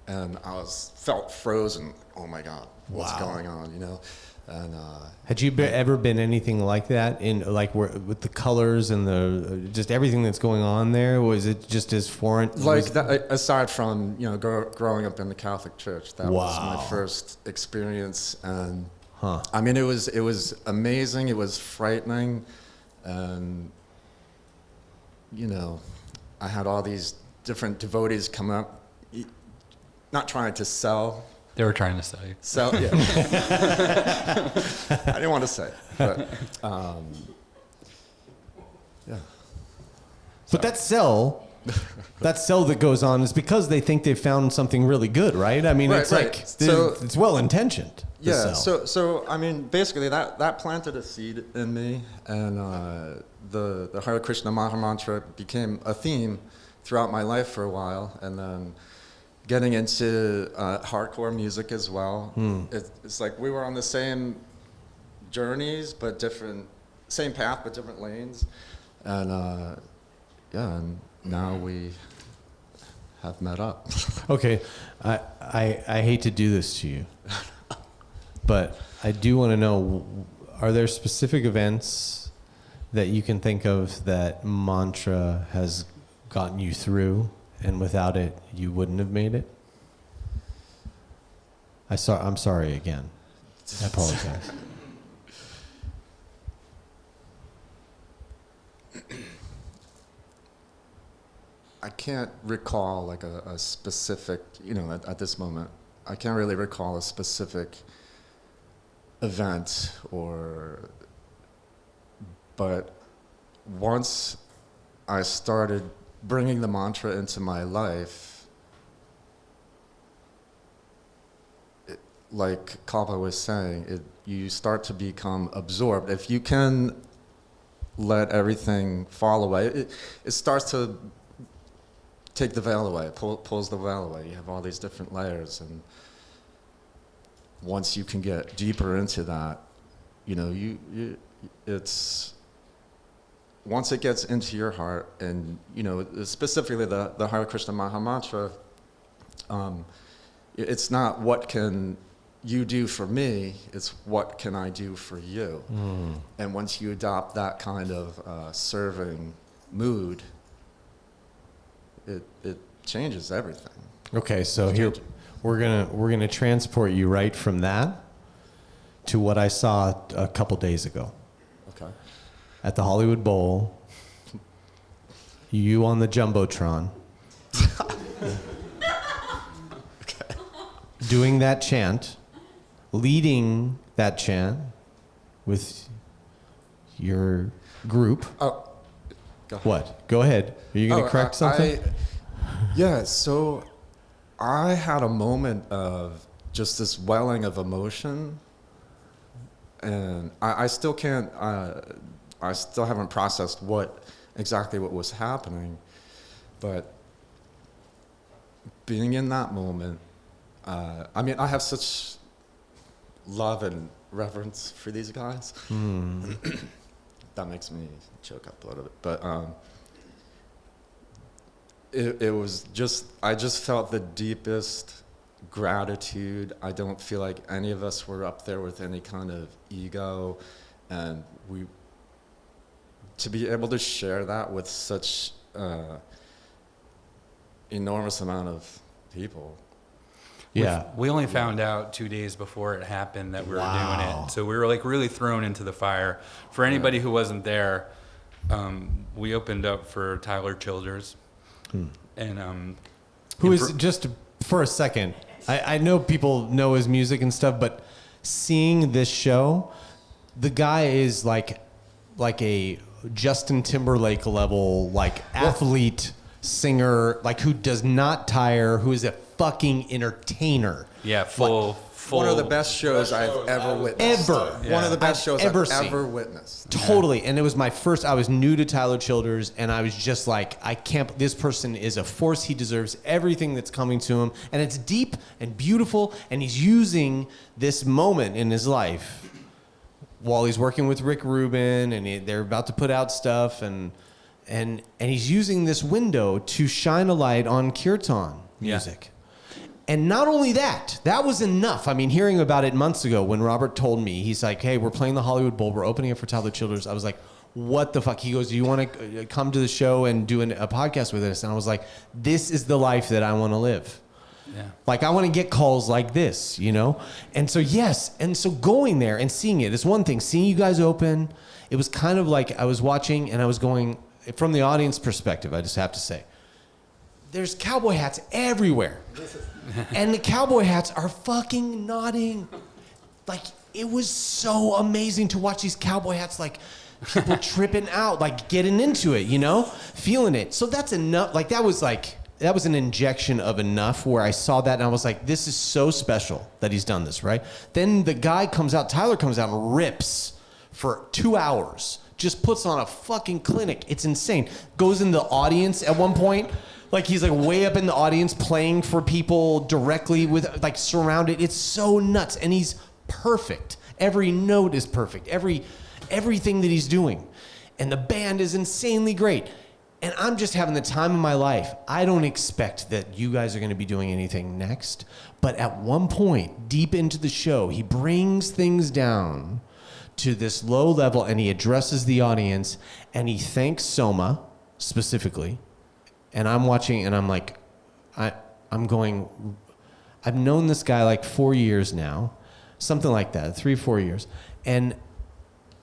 and I felt frozen. Oh my God, what's going on? And had you ever been anything like that with the colors and the just everything that's going on there? Was it just as foreign? That, aside from growing up in the Catholic Church, that was my first experience, and I mean it was amazing. It was frightening, and I had all these different devotees come up, not trying to sell. They were trying to sell you. Yeah. I didn't want to say it, but yeah. But that sell that goes on is because they think they've found something really good, right? I mean, Right, it's right. like So- it's well intentioned. Yeah, so I mean, basically that planted a seed in me, and the Hare Krishna Maha Mantra became a theme throughout my life for a while, and then getting into hardcore music as well. It's like we were on the same journeys, but same path, but different lanes, and and now we have met up. Okay, I hate to do this to you, but I do want to know: are there specific events that you can think of that mantra has gotten you through? And without it, you wouldn't have made it? I'm sorry again. I apologize. I can't recall like a specific, at this moment, I can't really recall a specific event but once I started bringing the mantra into my life, like Kalpa was saying, you start to become absorbed. If you can let everything fall away, it starts to take the veil away, pulls the veil away. You have all these different layers, and once you can get deeper into that, it's once it gets into your heart, and specifically the Hare Krishna Maha Mantra, it's not what can you do for me, it's what can I do for you. And once you adopt that kind of serving mood, it changes everything. Okay, so here we're gonna transport you right from that to what I saw a couple days ago. Okay. At the Hollywood Bowl, you on the Jumbotron, doing that chant, leading that chant with your group. Oh, go ahead. What? Go ahead. Are you going to correct something? Yeah, so I had a moment of just this welling of emotion, and I still can't, I still haven't processed exactly what was happening, but being in that moment, I mean, I have such love and reverence for these guys. That makes me choke up a little bit, but it was just, I just felt the deepest gratitude. I don't feel like any of us were up there with any kind of ego, and to be able to share that with such enormous amount of people. Yeah. We only found out 2 days before it happened that we were doing it. So we were like really thrown into the fire. For anybody who wasn't there, we opened up for Tyler Childers. And who is, just for a second, I know people know his music and stuff, but seeing this show, the guy is like a Justin Timberlake level, like athlete, singer, like who does not tire, who is a fucking entertainer. Yeah, full. One of the best shows I've ever witnessed. One of the best shows I've ever witnessed. Totally. And it was I was new to Tyler Childers, and I was just like, this person is a force. He deserves everything that's coming to him. And it's deep and beautiful, and he's using this moment in his life while he's working with Rick Rubin, and they're about to put out stuff, and he's using this window to shine a light on kirtan music. And not only that was enough. I mean, hearing about it months ago when Robert told me, he's like, hey, we're playing the Hollywood Bowl. We're opening it for Tyler Childers. I was like, what the fuck? He goes, do you want to come to the show and do a podcast with us? And I was like, this is the life that I want to live. Yeah. Like, I want to get calls like this, you know? And so, yes. And so going there and seeing it is one thing. Seeing you guys open, it was kind of like I was watching and I was going, from the audience perspective, I just have to say, there's cowboy hats everywhere. And the cowboy hats are fucking nodding. Like, it was so amazing to watch these cowboy hats, like, people tripping out, like, getting into it, you know? Feeling it. So that's enough. Like, that was an injection of enough where I saw that and I was like, this is so special that he's done this, right? Then the guy comes out, Tyler comes out and rips for 2 hours. Just puts on a fucking clinic. It's insane. Goes in the audience at one point. Like, he's like way up in the audience playing for people directly with, like, surrounded. It's so nuts. And he's perfect. Every note is perfect. Everything that he's doing. And the band is insanely great. And I'm just having the time of my life. I don't expect that you guys are going to be doing anything next. But at one point, deep into the show, he brings things down to this low level and he addresses the audience and he thanks SOMA specifically. And I'm watching and I'm like, I'm going, I've known this guy like 4 years now, something like that, 3-4 years. And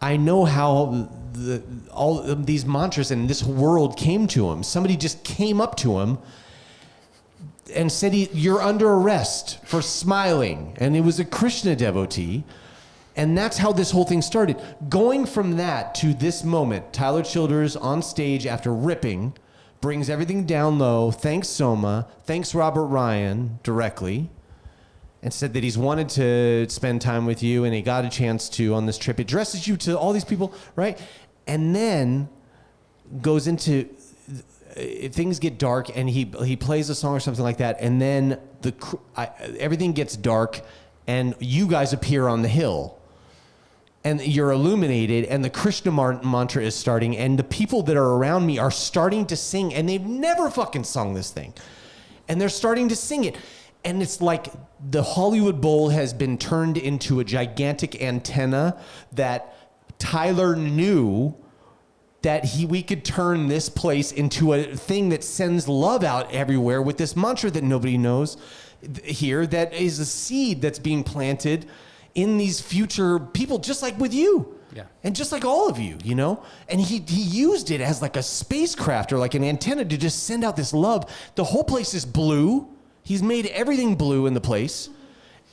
I know how all of these mantras and this world came to him. Somebody just came up to him and said, you're under arrest for smiling. And it was a Krishna devotee. And that's how this whole thing started. Going from that to this moment, Tyler Childers on stage after ripping, brings everything down low, thanks SOMA, thanks Robert Ryan directly, and said that he's wanted to spend time with you and he got a chance to on this trip. Addresses you to all these people, right? And then goes into, things get dark and he plays a song or something like that, and then everything gets dark and you guys appear on the hill. And you're illuminated, and the Krishna mantra is starting, and the people that are around me are starting to sing, and they've never fucking sung this thing. And they're starting to sing it. And it's like the Hollywood Bowl has been turned into a gigantic antenna that Tyler knew that we could turn this place into a thing that sends love out everywhere with this mantra that nobody knows here, that is a seed that's being planted in these future people, just like with you. Yeah. And just like all of you, you know? And he used it as like a spacecraft or like an antenna to just send out this love. The whole place is blue. He's made everything blue in the place.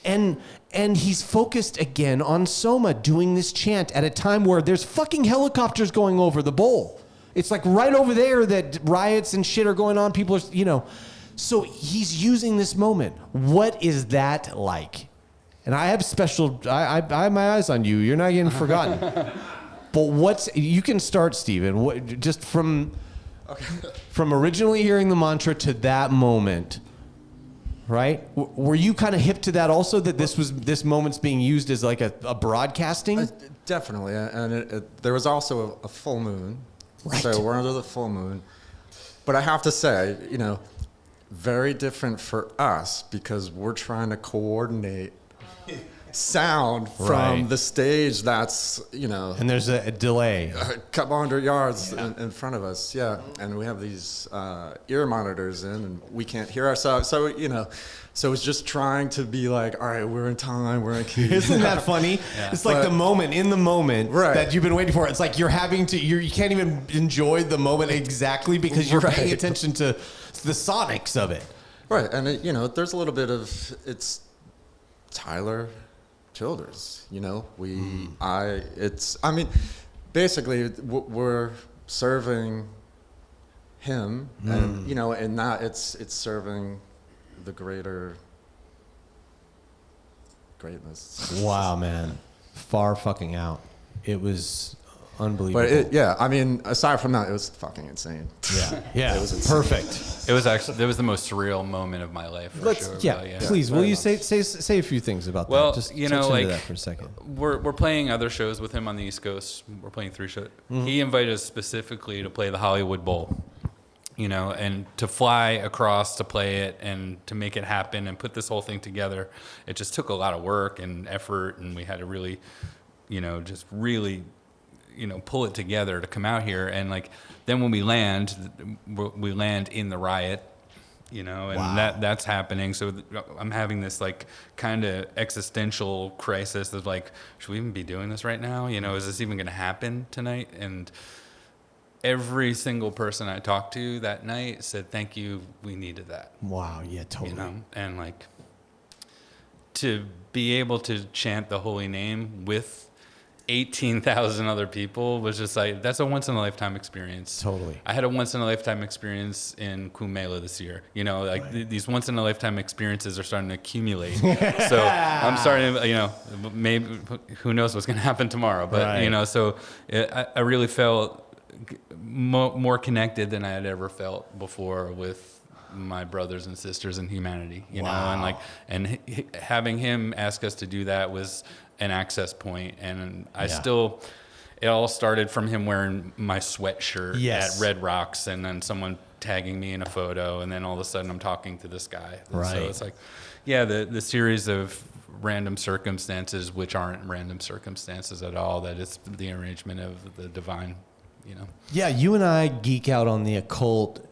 And he's focused again on SOMA doing this chant at a time where there's fucking helicopters going over the bowl. It's like right over there that riots and shit are going on. People are, you know. So he's using this moment. What is that like? And I have I have my eyes on you. You're not getting forgotten. But you can start, Stephen, just from originally hearing the mantra to that moment, right? Were you kind of hip to that also, that this moment's being used as like a broadcasting? Definitely, and there was also a full moon, right. So we're under the full moon. But I have to say, you know, very different for us because we're trying to coordinate sound from right. the stage that's, you know, and there's a delay a couple hundred yards in front of us, and we have these ear monitors in and we can't hear ourselves, so you know, so it's just trying to be like, all right, we're in time, we're in key. Isn't that funny? It's like the moment right. that you've been waiting for. It's like you can't even enjoy the moment exactly because you're paying attention to the sonics of it, right? And you know, there's a little bit of it's Tyler Childers, you know, basically we're serving him, and you know, and not it's serving the greater greatness. Wow, man, far fucking out. It was unbelievable. But I mean, aside from that, it was fucking insane. Yeah, it was insane. Perfect. It was the most surreal moment of my life, for sure. Yeah, please, will you say a few things about that? Well, Just you touch know, into like that for a second. we're playing other shows with him on the East Coast. We're playing 3 shows. Mm-hmm. He invited us specifically to play the Hollywood Bowl, you know, and to fly across to play it and to make it happen and put this whole thing together. It just took a lot of work and effort, and we had to really, you know, just really, you know, pull it together to come out here. And like, then when we land in the riot, you know, and wow. that's happening. So I'm having this like kind of existential crisis of like, should we even be doing this right now? You know, is this even going to happen tonight? And every single person I talked to that night said, thank you, we needed that. Wow, yeah, totally. You know, and like to be able to chant the holy name with 18,000 other people was just like, that's a once in a lifetime experience. Totally. I had a once in a lifetime experience in Kumbh this year. You know, like right. These once in a lifetime experiences are starting to accumulate. So I'm starting to, you know, maybe who knows what's going to happen tomorrow, but right. you know, so I really felt more connected than I had ever felt before with my brothers and sisters in humanity, you wow. know, and having him ask us to do that was an access point. And it all started from him wearing my sweatshirt yes. at Red Rocks, and then someone tagging me in a photo, and then all of a sudden I'm talking to this guy. Right. So it's like, yeah, the series of random circumstances, which aren't random circumstances at all, that it's the arrangement of the divine, you know. Yeah, you and I geek out on the occult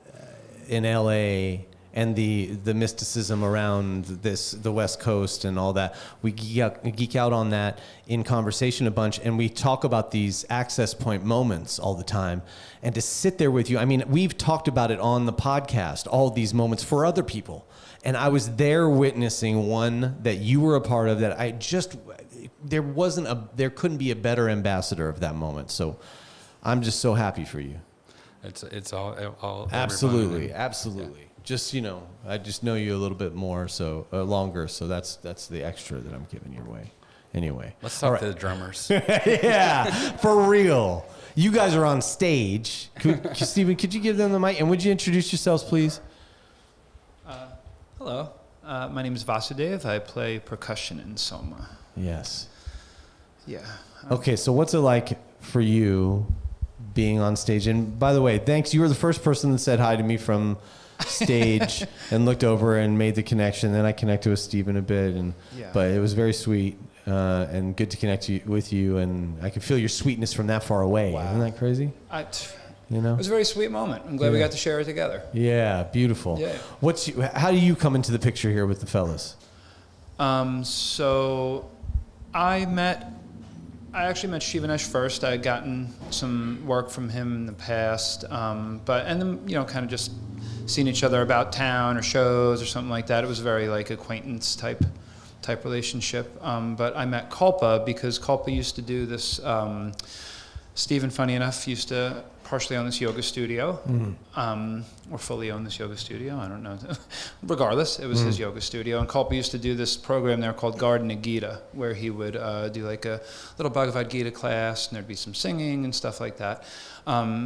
in LA and the mysticism around the West Coast and all that. We geek out on that in conversation a bunch, and we talk about these access point moments all the time. And to sit there with you, I mean, we've talked about it on the podcast, all these moments for other people. And I was there witnessing one that you were a part of that there couldn't be a better ambassador of that moment. So I'm just so happy for you. It's all absolutely. Just, you know, I just know you a little bit more, so longer. So that's the extra that I'm giving your way. Anyway, let's talk to the drummers. Yeah, for real. You guys are on stage. Stephen, could you give them the mic? And would you introduce yourselves, please? Hello. My name is Vasudev. I play percussion in SOMA. Yes. Yeah. Okay, so what's it like for you being on stage? And by the way, thanks. You were the first person that said hi to me from stage and looked over and made the connection. Then I connected with Stephen a bit, but it was very sweet. and good to connect with you. And I can feel your sweetness from that far away. Wow. Isn't that crazy? You know, It was a very sweet moment. I'm glad we got to share it together. Yeah, beautiful. Yeah. How do you come into the picture here with the fellas? So I actually met Shivanesh first. I had gotten some work from him in the past, and then, you know, kind of just seeing each other about town or shows or something like that. It was very like acquaintance type relationship. But I met Kalpa because Kalpa used to do this. Stephen, funny enough, used to partially own this yoga studio, or fully own this yoga studio. I don't know. Regardless, it was his yoga studio. And Kalpa used to do this program there called Garden of Gita, where he would do like a little Bhagavad Gita class, and there'd be some singing and stuff like that.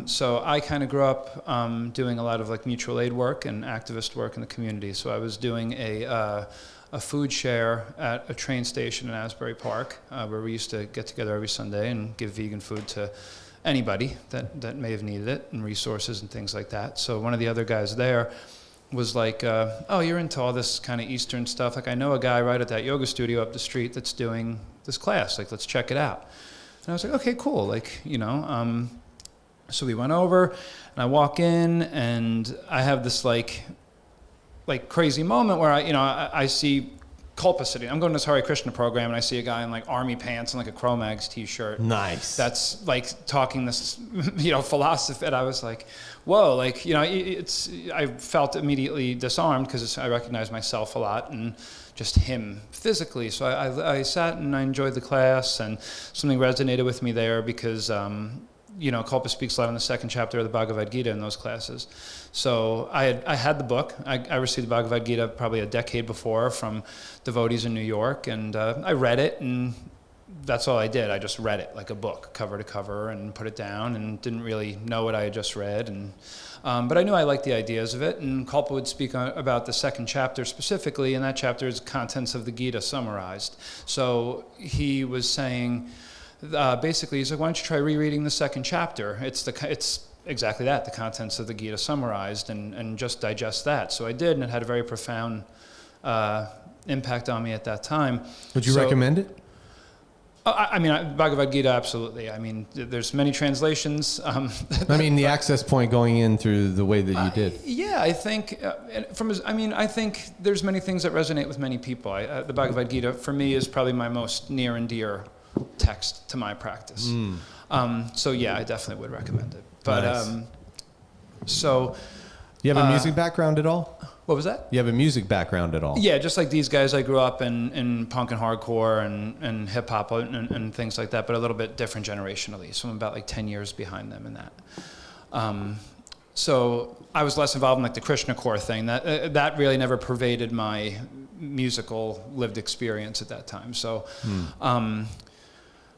So I kind of grew up doing a lot of like mutual aid work and activist work in the community. So I was doing a food share at a train station in Asbury Park, where we used to get together every Sunday and give vegan food to anybody that may have needed it, and resources and things like that. So one of the other guys there was like, oh, you're into all this kind of Eastern stuff. Like, I know a guy right at that yoga studio up the street that's doing this class. Like, let's check it out. And I was like, okay, cool. Like, you know, so we went over, and I walk in, and I have this like crazy moment where I see Kalpa sitting. I'm going to this Hare Krishna program, and I see a guy in like army pants and like a Cro-Mags t-shirt. Nice. That's like talking this, philosophy. And I was like, whoa, like, I felt immediately disarmed because I recognized myself a lot and just him physically. So I sat and I enjoyed the class, and something resonated with me there because, Kalpa speaks a lot in the second chapter of the Bhagavad Gita in those classes. So I had the book. I received the Bhagavad Gita probably a decade before from devotees in New York, and I read it, and that's all I did. I just read it like a book, cover to cover, and put it down, and didn't really know what I had just read. And but I knew I liked the ideas of it, and Kalpa would speak about the second chapter specifically, and that chapter is contents of the Gita summarized. So he was saying, basically, he's like, why don't you try rereading the second chapter? It's exactly that, the contents of the Gita summarized, and just digest that. So I did, and it had a very profound impact on me at that time. Would you recommend it? Bhagavad Gita, absolutely. I mean, there's many translations. The access point going in through the way that you did. Yeah, I think I think there's many things that resonate with many people. The Bhagavad Gita, for me, is probably my most near and dear text to my practice. So yeah, I definitely would recommend it. But nice. So you have a music background at all? What was that? You have a music background at all? Yeah, just like these guys, I grew up in punk and hardcore and hip hop and things like that, but a little bit different generationally. So I'm about like 10 years behind them in that. So I was less involved in like the Krishna core thing. That really never pervaded my musical lived experience at that time. So,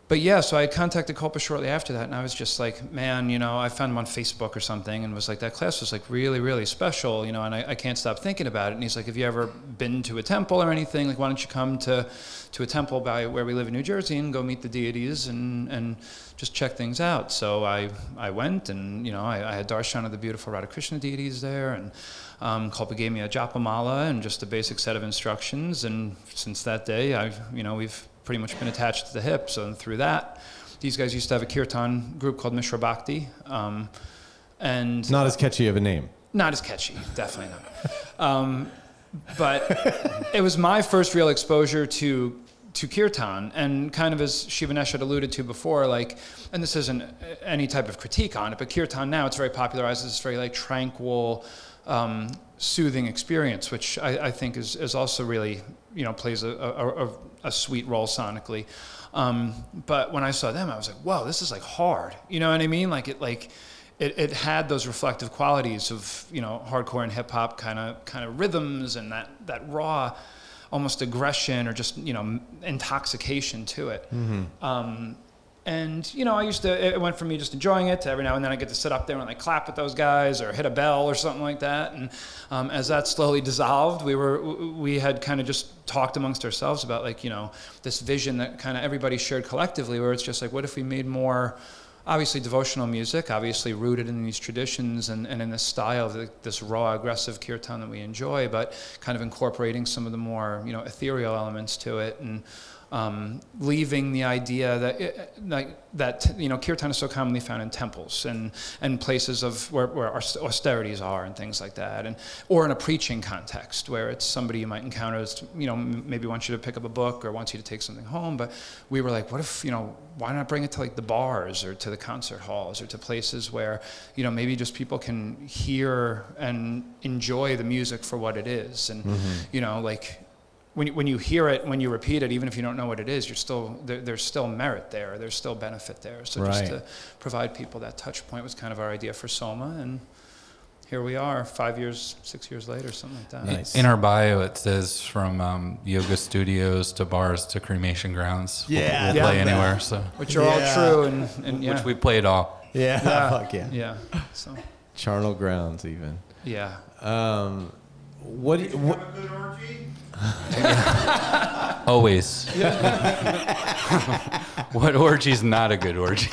but yeah, so I contacted Kalpa shortly after that, and I was just like, man, I found him on Facebook or something, and was like, that class was like really, really special, and I can't stop thinking about it. And he's like, have you ever been to a temple or anything? Like, why don't you come to a temple by where we live in New Jersey and go meet the deities and just check things out? So I went, and I had darshan of the beautiful Radha Krishna deities there, and Kalpa gave me a japa mala and just a basic set of instructions. And since that day, we've pretty much been attached to the hip. So and through that, these guys used to have a kirtan group called Mishra Bhakti. And not as catchy of a name. Not as catchy, definitely not. But it was my first real exposure to kirtan, and kind of as Shivanesh had alluded to before, like, and this isn't any type of critique on it, but kirtan now, it's very popularized as this very like tranquil, soothing experience, which I think is also really, plays a sweet role sonically. But when I saw them, I was like, whoa, this is like hard. You know what I mean? Like it had those reflective qualities of, hardcore and hip hop kind of rhythms, and that raw, almost aggression or just, intoxication to it. Mm-hmm. And, it went from me just enjoying it to every now and then I get to sit up there and like clap with those guys or hit a bell or something like that. And as that slowly dissolved, we had kind of just talked amongst ourselves about like, this vision that kind of everybody shared collectively, where it's just like, what if we made more, obviously devotional music, obviously rooted in these traditions and in this style of this raw, aggressive kirtan that we enjoy, but kind of incorporating some of the more, ethereal elements to it. And leaving the idea that kirtan is so commonly found in temples and places of where austerities are and things like that, or in a preaching context where it's somebody you might encounter as, maybe wants you to pick up a book or wants you to take something home. But we were like, what if, why not bring it to like the bars or to the concert halls or to places where, maybe just people can hear and enjoy the music for what it is. And, when you hear it, when you repeat it, even if you don't know what it is, there's still merit there. There's still benefit there. So just to provide people that touch point was kind of our idea for SOMA. And here we are 6 years later, something like that. Nice. In our bio, it says from yoga studios to bars to cremation grounds. Yeah, we'll play anywhere. So which are all true, and which we played all. Yeah, fuck yeah. Yeah. So. Charnel grounds, even. Yeah. What? Have a good orgy? Always. What orgy's not a good orgy?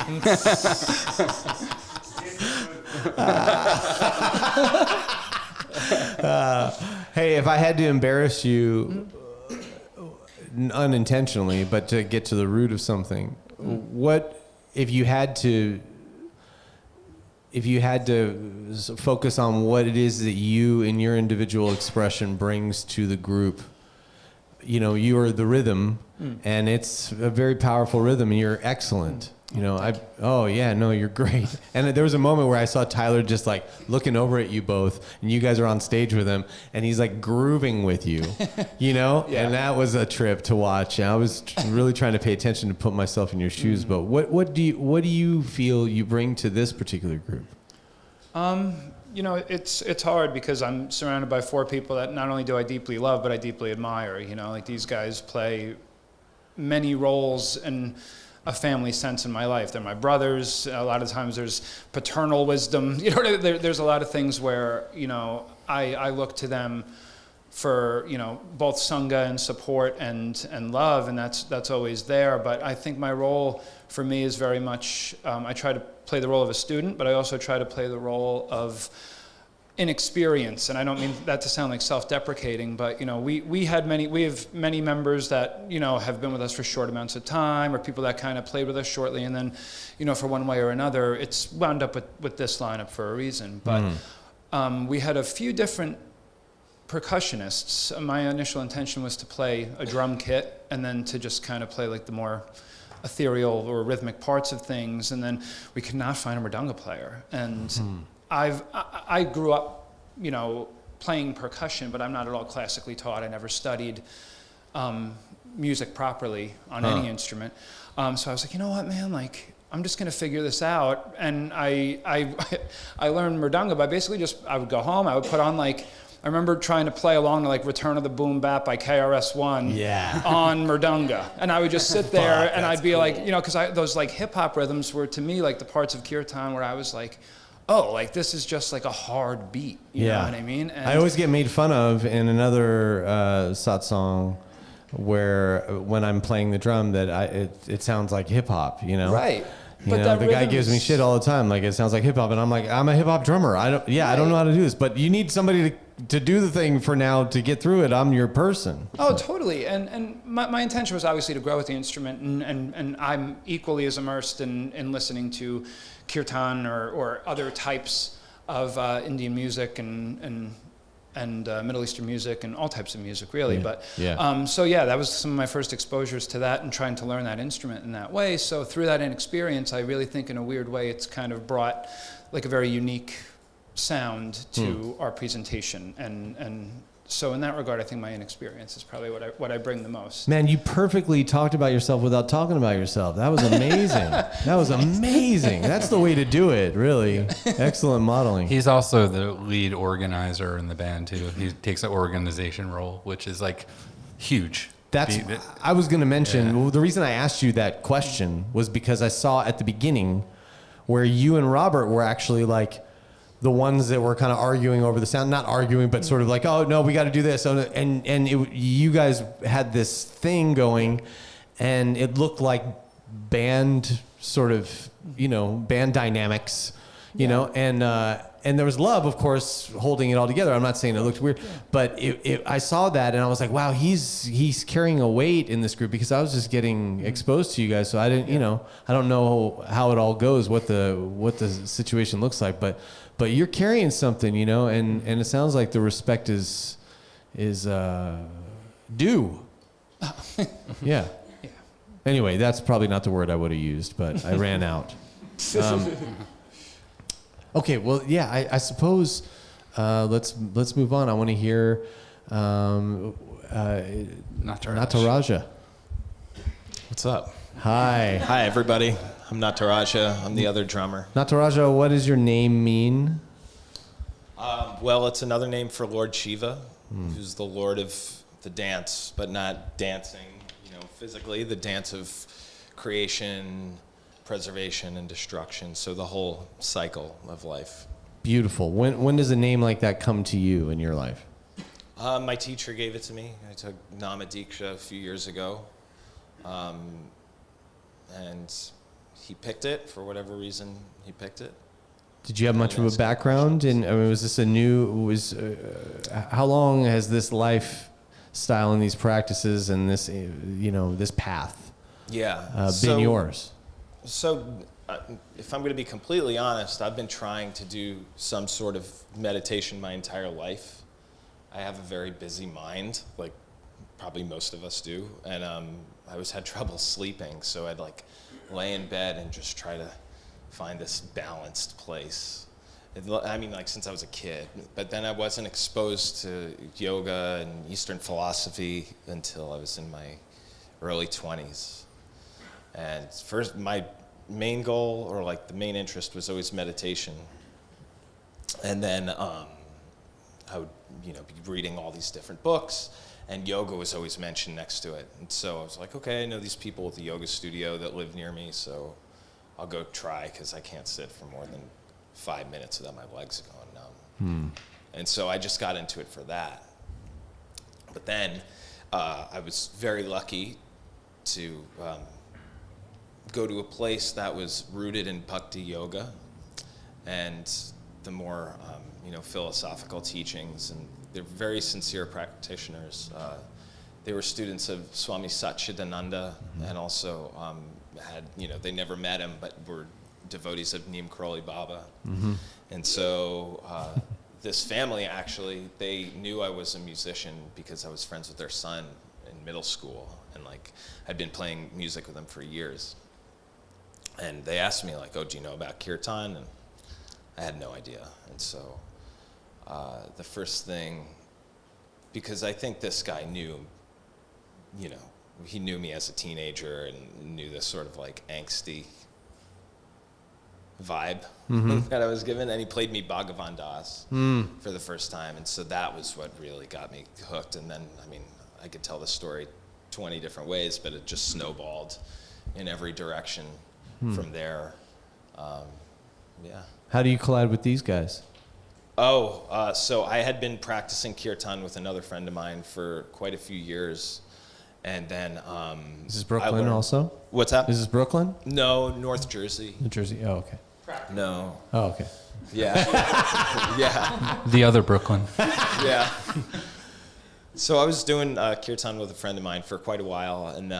Hey, if I had to embarrass you, unintentionally, but to get to the root of something, what if you had to focus on what it is that you in your individual expression brings to the group? You are the rhythm, and it's a very powerful rhythm, and you're excellent. You're great. And there was a moment where I saw Tyler just like looking over at you both, and you guys are on stage with him, and he's like grooving with you, and that was a trip to watch. And I was really trying to pay attention to put myself in your shoes. But what do you feel you bring to this particular group? It's hard because I'm surrounded by 4 people that not only do I deeply love, but I deeply admire. Like these guys play many roles in a family sense in my life. They're my brothers. A lot of times there's paternal wisdom. There's a lot of things where, I look to them for, both sangha and support and love, and that's always there. But I think my role for me is very much, I try to play the role of a student, but I also try to play the role of inexperience. And I don't mean that to sound like self-deprecating, but we have many members that have been with us for short amounts of time, or people that kind of played with us shortly, and then for one way or another it's wound up with this lineup for a reason. But we had a few different percussionists. My initial intention was to play a drum kit and then to just kind of play like the more ethereal or rhythmic parts of things, and then we could not find a mridanga player. And I grew up, playing percussion, but I'm not at all classically taught. I never studied music properly on any instrument. So I was like, you know what, man, like I'm just gonna figure this out. And I learned mridanga by basically I would go home, I would put on like, I remember trying to play along to like Return of the Boom Bap by KRS-One on mridanga. And I would just sit there and I'd be cool. Like, because those like hip hop rhythms were to me like the parts of kirtan where I was like, oh, like this is just like a hard beat. You know what I mean? And I always get made fun of in another satsang where when I'm playing the drum that it sounds like hip hop, Right. The guy gives me shit all the time, like it sounds like hip hop, and I'm like, I'm a hip hop drummer. I don't know how to do this, but you need somebody to do the thing for now to get through it. I'm your person. Oh, totally. And my intention was obviously to grow with the instrument, and I'm equally as immersed in listening to kirtan or other types of Indian music and Middle Eastern music and all types of music, really. But that was some of my first exposures to that and trying to learn that instrument in that way. So through that inexperience, I really think in a weird way it's kind of brought like a very unique sound to our presentation. And so in that regard, I think my inexperience is probably what I bring the most. Man, you perfectly talked about yourself without talking about yourself. That was amazing. That was amazing. That's the way to do it, really. Excellent modeling. He's also the lead organizer in the band, too. He takes an organization role, which is, like, huge. I was going to mention, well, the reason I asked you that question was because I saw at the beginning where you and Robert were actually, like, the ones that were kind of arguing over the sound, not arguing, but sort of like, oh no, we got to do this. You guys had this thing going, and it looked like band sort of, band dynamics, you know, and there was love, of course, holding it all together. I'm not saying it looked weird, but I saw that and I was like, wow, he's carrying a weight in this group, because I was just getting exposed to you guys. So I didn't, you know, I don't know how it all goes, what the situation looks like, but you're carrying something, you know, and it sounds like the respect is due. Yeah. Anyway, that's probably not the word I would have used, but I ran out. Okay, well, yeah, I suppose let's move on. I want to hear Nataraja. What's up? Hi. Hi, everybody. I'm Nataraja. I'm the other drummer. Nataraja, what does your name mean? Well, it's another name for Lord Shiva, who's the Lord of the dance, but not dancing, you know, physically, the dance of creation, preservation, and destruction. So the whole cycle of life. Beautiful. When does a name like that come to you in your life? My teacher gave it to me. I took Nama Diksha a few years ago. And he picked it for whatever reason. He picked it. Did you have much of a background? And I mean, was this how long has this lifestyle and these practices and this, you know, this path been yours? So, if I'm going to be completely honest, I've been trying to do some sort of meditation my entire life. I have a very busy mind, like probably most of us do, and I always had trouble sleeping, so I'd like lay in bed and just try to find this balanced place. I mean, like since I was a kid, but then I wasn't exposed to yoga and Eastern philosophy until I was in my early 20s. And first, my main goal, or like the main interest, was always meditation. And then I would, you know, be reading all these different books, and yoga was always mentioned next to it. And so I was like, okay, I know these people at the yoga studio that live near me, so I'll go try, because I can't sit for more than 5 minutes without my legs going numb. And so I just got into it for that. But then I was very lucky to go to a place that was rooted in bhakti yoga and the more you know, philosophical teachings, and they're very sincere practitioners. They were students of Swami Satchidananda, and also had, you know, they never met him, but were devotees of Neem Karoli Baba. And so this family, actually, they knew I was a musician because I was friends with their son in middle school, and like I'd been playing music with them for years. And they asked me, like, oh, do you know about Kirtan? And I had no idea. And so the first thing, because I think this guy knew, you know, he knew me as a teenager and knew this sort of like angsty vibe that I was given. And he played me Bhagavan Das for the first time. And so that was what really got me hooked. And then, I mean, I could tell the story 20 different ways, but it just snowballed in every direction from there. Yeah. How do you collide with these guys? So I had been practicing kirtan with another friend of mine for quite a few years. And then Is this Brooklyn also? What's that? Is this Brooklyn? No, North Jersey. New Jersey. Oh, okay. No. Oh, okay. Yeah. Yeah. The other Brooklyn. Yeah. So I was doing kirtan with a friend of mine for quite a while, and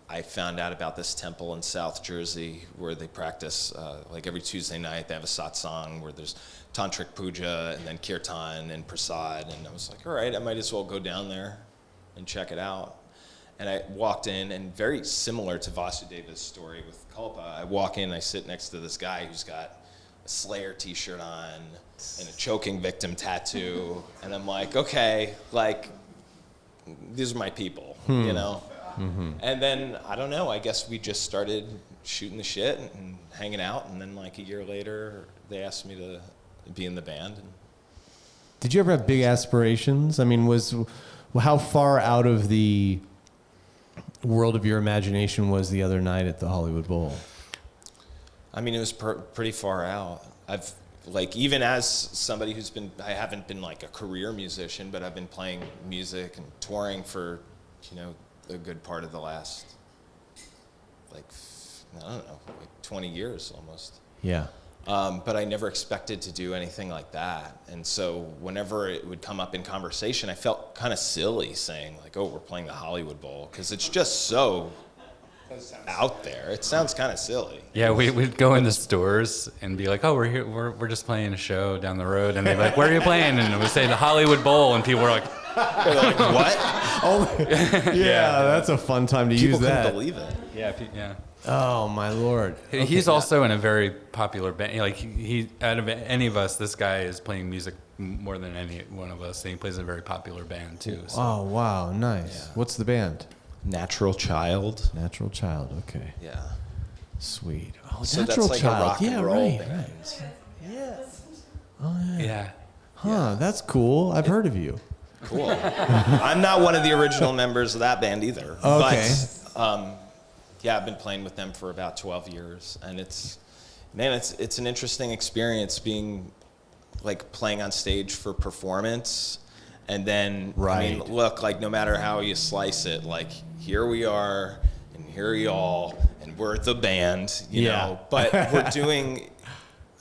I found out about this temple in South Jersey where they practice, like every Tuesday night, they have a satsang where there's tantric puja and then kirtan and prasad, and I was like, all right, I might as well go down there and check it out. And I walked in, and very similar to Vasudeva's story with Kalpa, I walk in, I sit next to this guy who's got a Slayer t-shirt on and a choking victim tattoo, and I'm like, okay, like, these are my people, you know? And then, I don't know, I guess we just started shooting the shit and hanging out, and then like a year later, they asked me to be in the band. Did you ever have big aspirations? I mean, how far out of the world of your imagination was the other night at the Hollywood Bowl? I mean, it was pretty far out. I've, like, even as somebody who's been, I haven't been like a career musician, but I've been playing music and touring for, you know, a good part of the last, like, I don't know, like 20 years almost. Yeah. But I never expected to do anything like that. And so whenever it would come up in conversation, I felt kind of silly saying like, oh, we're playing the Hollywood Bowl, because it's just so out there. It sounds kind of silly. Yeah, we'd go into stores and be like, oh, we're here, we're just playing a show down the road. And they'd be like, where are you playing? And we'd say the Hollywood Bowl, and people were like, They're like, what? Yeah, that's a fun time to People use that. couldn't believe it. yeah. Oh my Lord. He's also in a very popular band. Like he out of any of us, this guy is playing music more than any one of us, and he plays in a very popular band too. So. Oh wow, nice. Yeah. What's the band? Natural Child. Natural Child. Okay. Yeah. Sweet. Oh, So Natural that's like Child. a rock and yeah, roll right, band. right. Yeah. Huh, that's cool. I've heard of you. Cool. I'm not one of the original members of that band either. Okay. But, yeah, I've been playing with them for about 12 years, and it's an interesting experience being like playing on stage for performance, and then I mean, look, like no matter how you slice it, like here we are, and here you all, and we're the band, you know. But we're doing.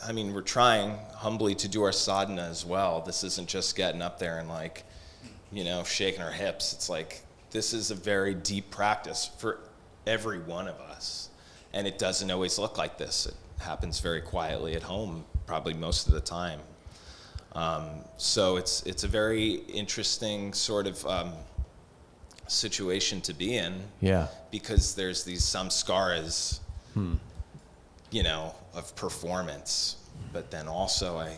I mean, we're trying humbly to do our sadhana as well. This isn't just getting up there and like, you know, shaking our hips. It's like, this is a very deep practice for every one of us. And it doesn't always look like this. It happens very quietly at home, probably most of the time. So it's a very interesting sort of situation to be in. Yeah. Because there's these samskaras, you know, of performance. But then also I'm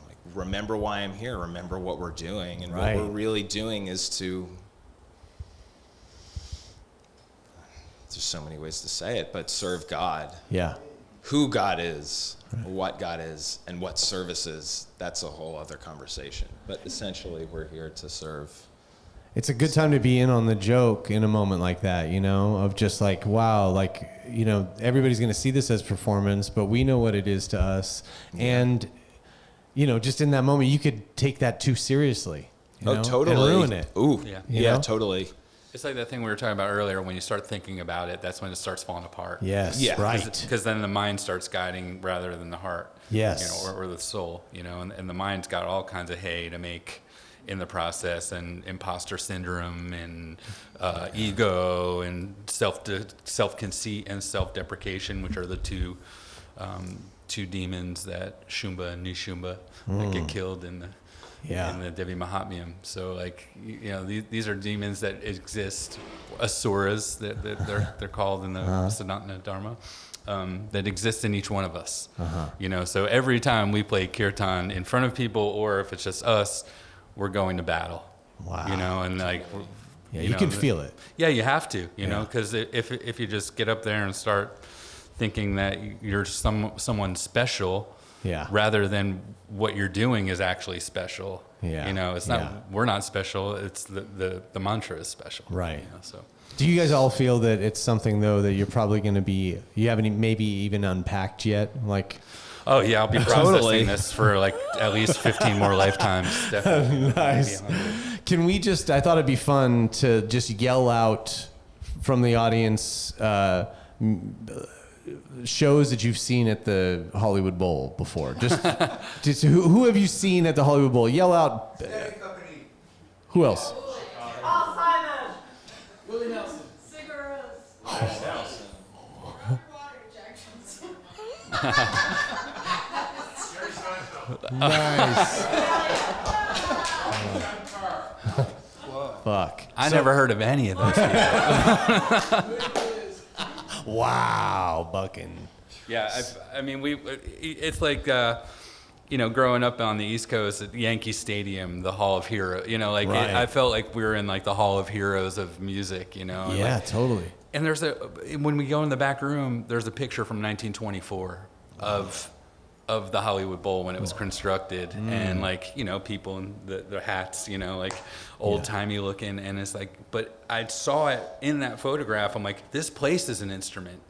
like, remember why I'm here, remember what we're doing. And what we're really doing is to, there's so many ways to say it, but serve God. Yeah. Who God is, what God is, and what service is, that's a whole other conversation. But essentially, we're here to serve. It's a good time to be in on the joke in a moment like that, you know, of just like, wow, like, you know, everybody's going to see this as performance, but we know what it is to us. Yeah. And, you know, just in that moment, you could take that too seriously. You know, totally. And ruin it. Ooh, yeah, totally. It's like that thing we were talking about earlier. When you start thinking about it, that's when it starts falling apart. Yes, yeah. Right. Because then the mind starts guiding rather than the heart. Yes. You know, or the soul. You know, and the mind's got all kinds of hay to make in the process, and imposter syndrome, and ego, and self-conceit and self-deprecation, which are the two demons that Shumba and Nishumba that get killed in the Devi Mahatmyam. So like, you know, these are demons that exist, asuras that they're called in the Sanatana Dharma, that exist in each one of us. You know, so every time we play kirtan in front of people, or if it's just us, we're going to battle. Wow. You know, and like, you can feel it. Yeah, you have to, you know, because if you just get up there and start thinking that you're someone special, rather than what you're doing is actually special. Yeah. You know, it's not, we're not special. It's the mantra is special. Right. You know, so. Do you guys all feel that it's something though that you're probably going to be, you haven't maybe even unpacked yet? Like, oh yeah, I'll be processing this for like at least 15 more lifetimes. Definitely. Nice. Can we just, I thought it'd be fun to just yell out from the audience, shows that you've seen at the Hollywood Bowl before. Just who have you seen at the Hollywood Bowl? Yell out. Who else? Al Simon. Willie Nelson. Cigarettes. Nelson. Nice. Fuck. I never heard of any of those people. Wow, bucking. Yeah, I mean, it's like, you know, growing up on the East Coast at Yankee Stadium, the Hall of Heroes, you know, like I felt like we were in like the Hall of Heroes of music, you know. Yeah, like, totally. And when we go in the back room, there's a picture from 1924 of the Hollywood Bowl when it was constructed, and like, you know, people in their hats, you know, like old timey looking, and it's like, but I saw it in that photograph. I'm like, this place is an instrument.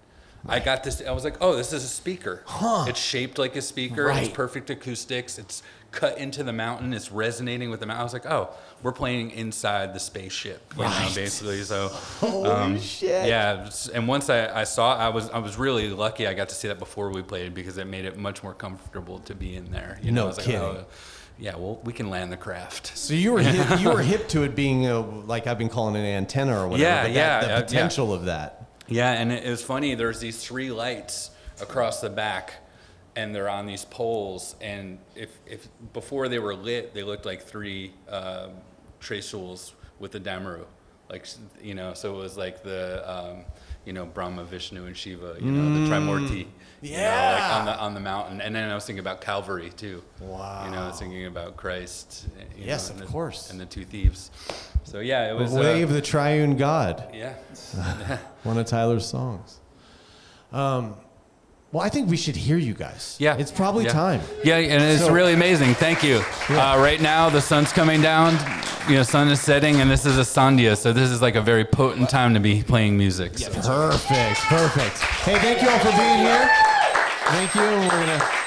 I got this. I was like, oh, this is a speaker. Huh. It's shaped like a speaker. Right. It's perfect acoustics. It's cut into the mountain. It's resonating with the mountain. I was like, oh, we're playing inside the spaceship, you know, basically. So, Holy shit. yeah. And once I saw, I was really lucky. I got to see that before we played because it made it much more comfortable to be in there. You know, No I was like, kidding. oh, yeah, well, we can land the craft. So you were hip to it being like I've been calling it an antenna or whatever. Yeah, but yeah, the potential of that. Yeah, and it was funny. There's these 3 lights across the back, and they're on these poles. And if before they were lit, they looked like 3 tray stools with the Damaru, like, you know. So it was like the you know, Brahma, Vishnu, and Shiva. You know, the Trimurti. You know, like on the mountain. And then I was thinking about Calvary too. Wow. You know, I was thinking about Christ. You Yes, know, of course. And the 2 thieves. So yeah, it was. Way of the Triune God. Yeah. One of Tyler's songs. Well, I think we should hear you guys. Yeah. It's probably time. Yeah, and it's really amazing. Thank you. Right now, the sun's coming down. You know, sun is setting, and this is a Sandhya, so this is like a very potent time to be playing music. So. Perfect. Hey, thank you all for being here. Thank you. And we're going to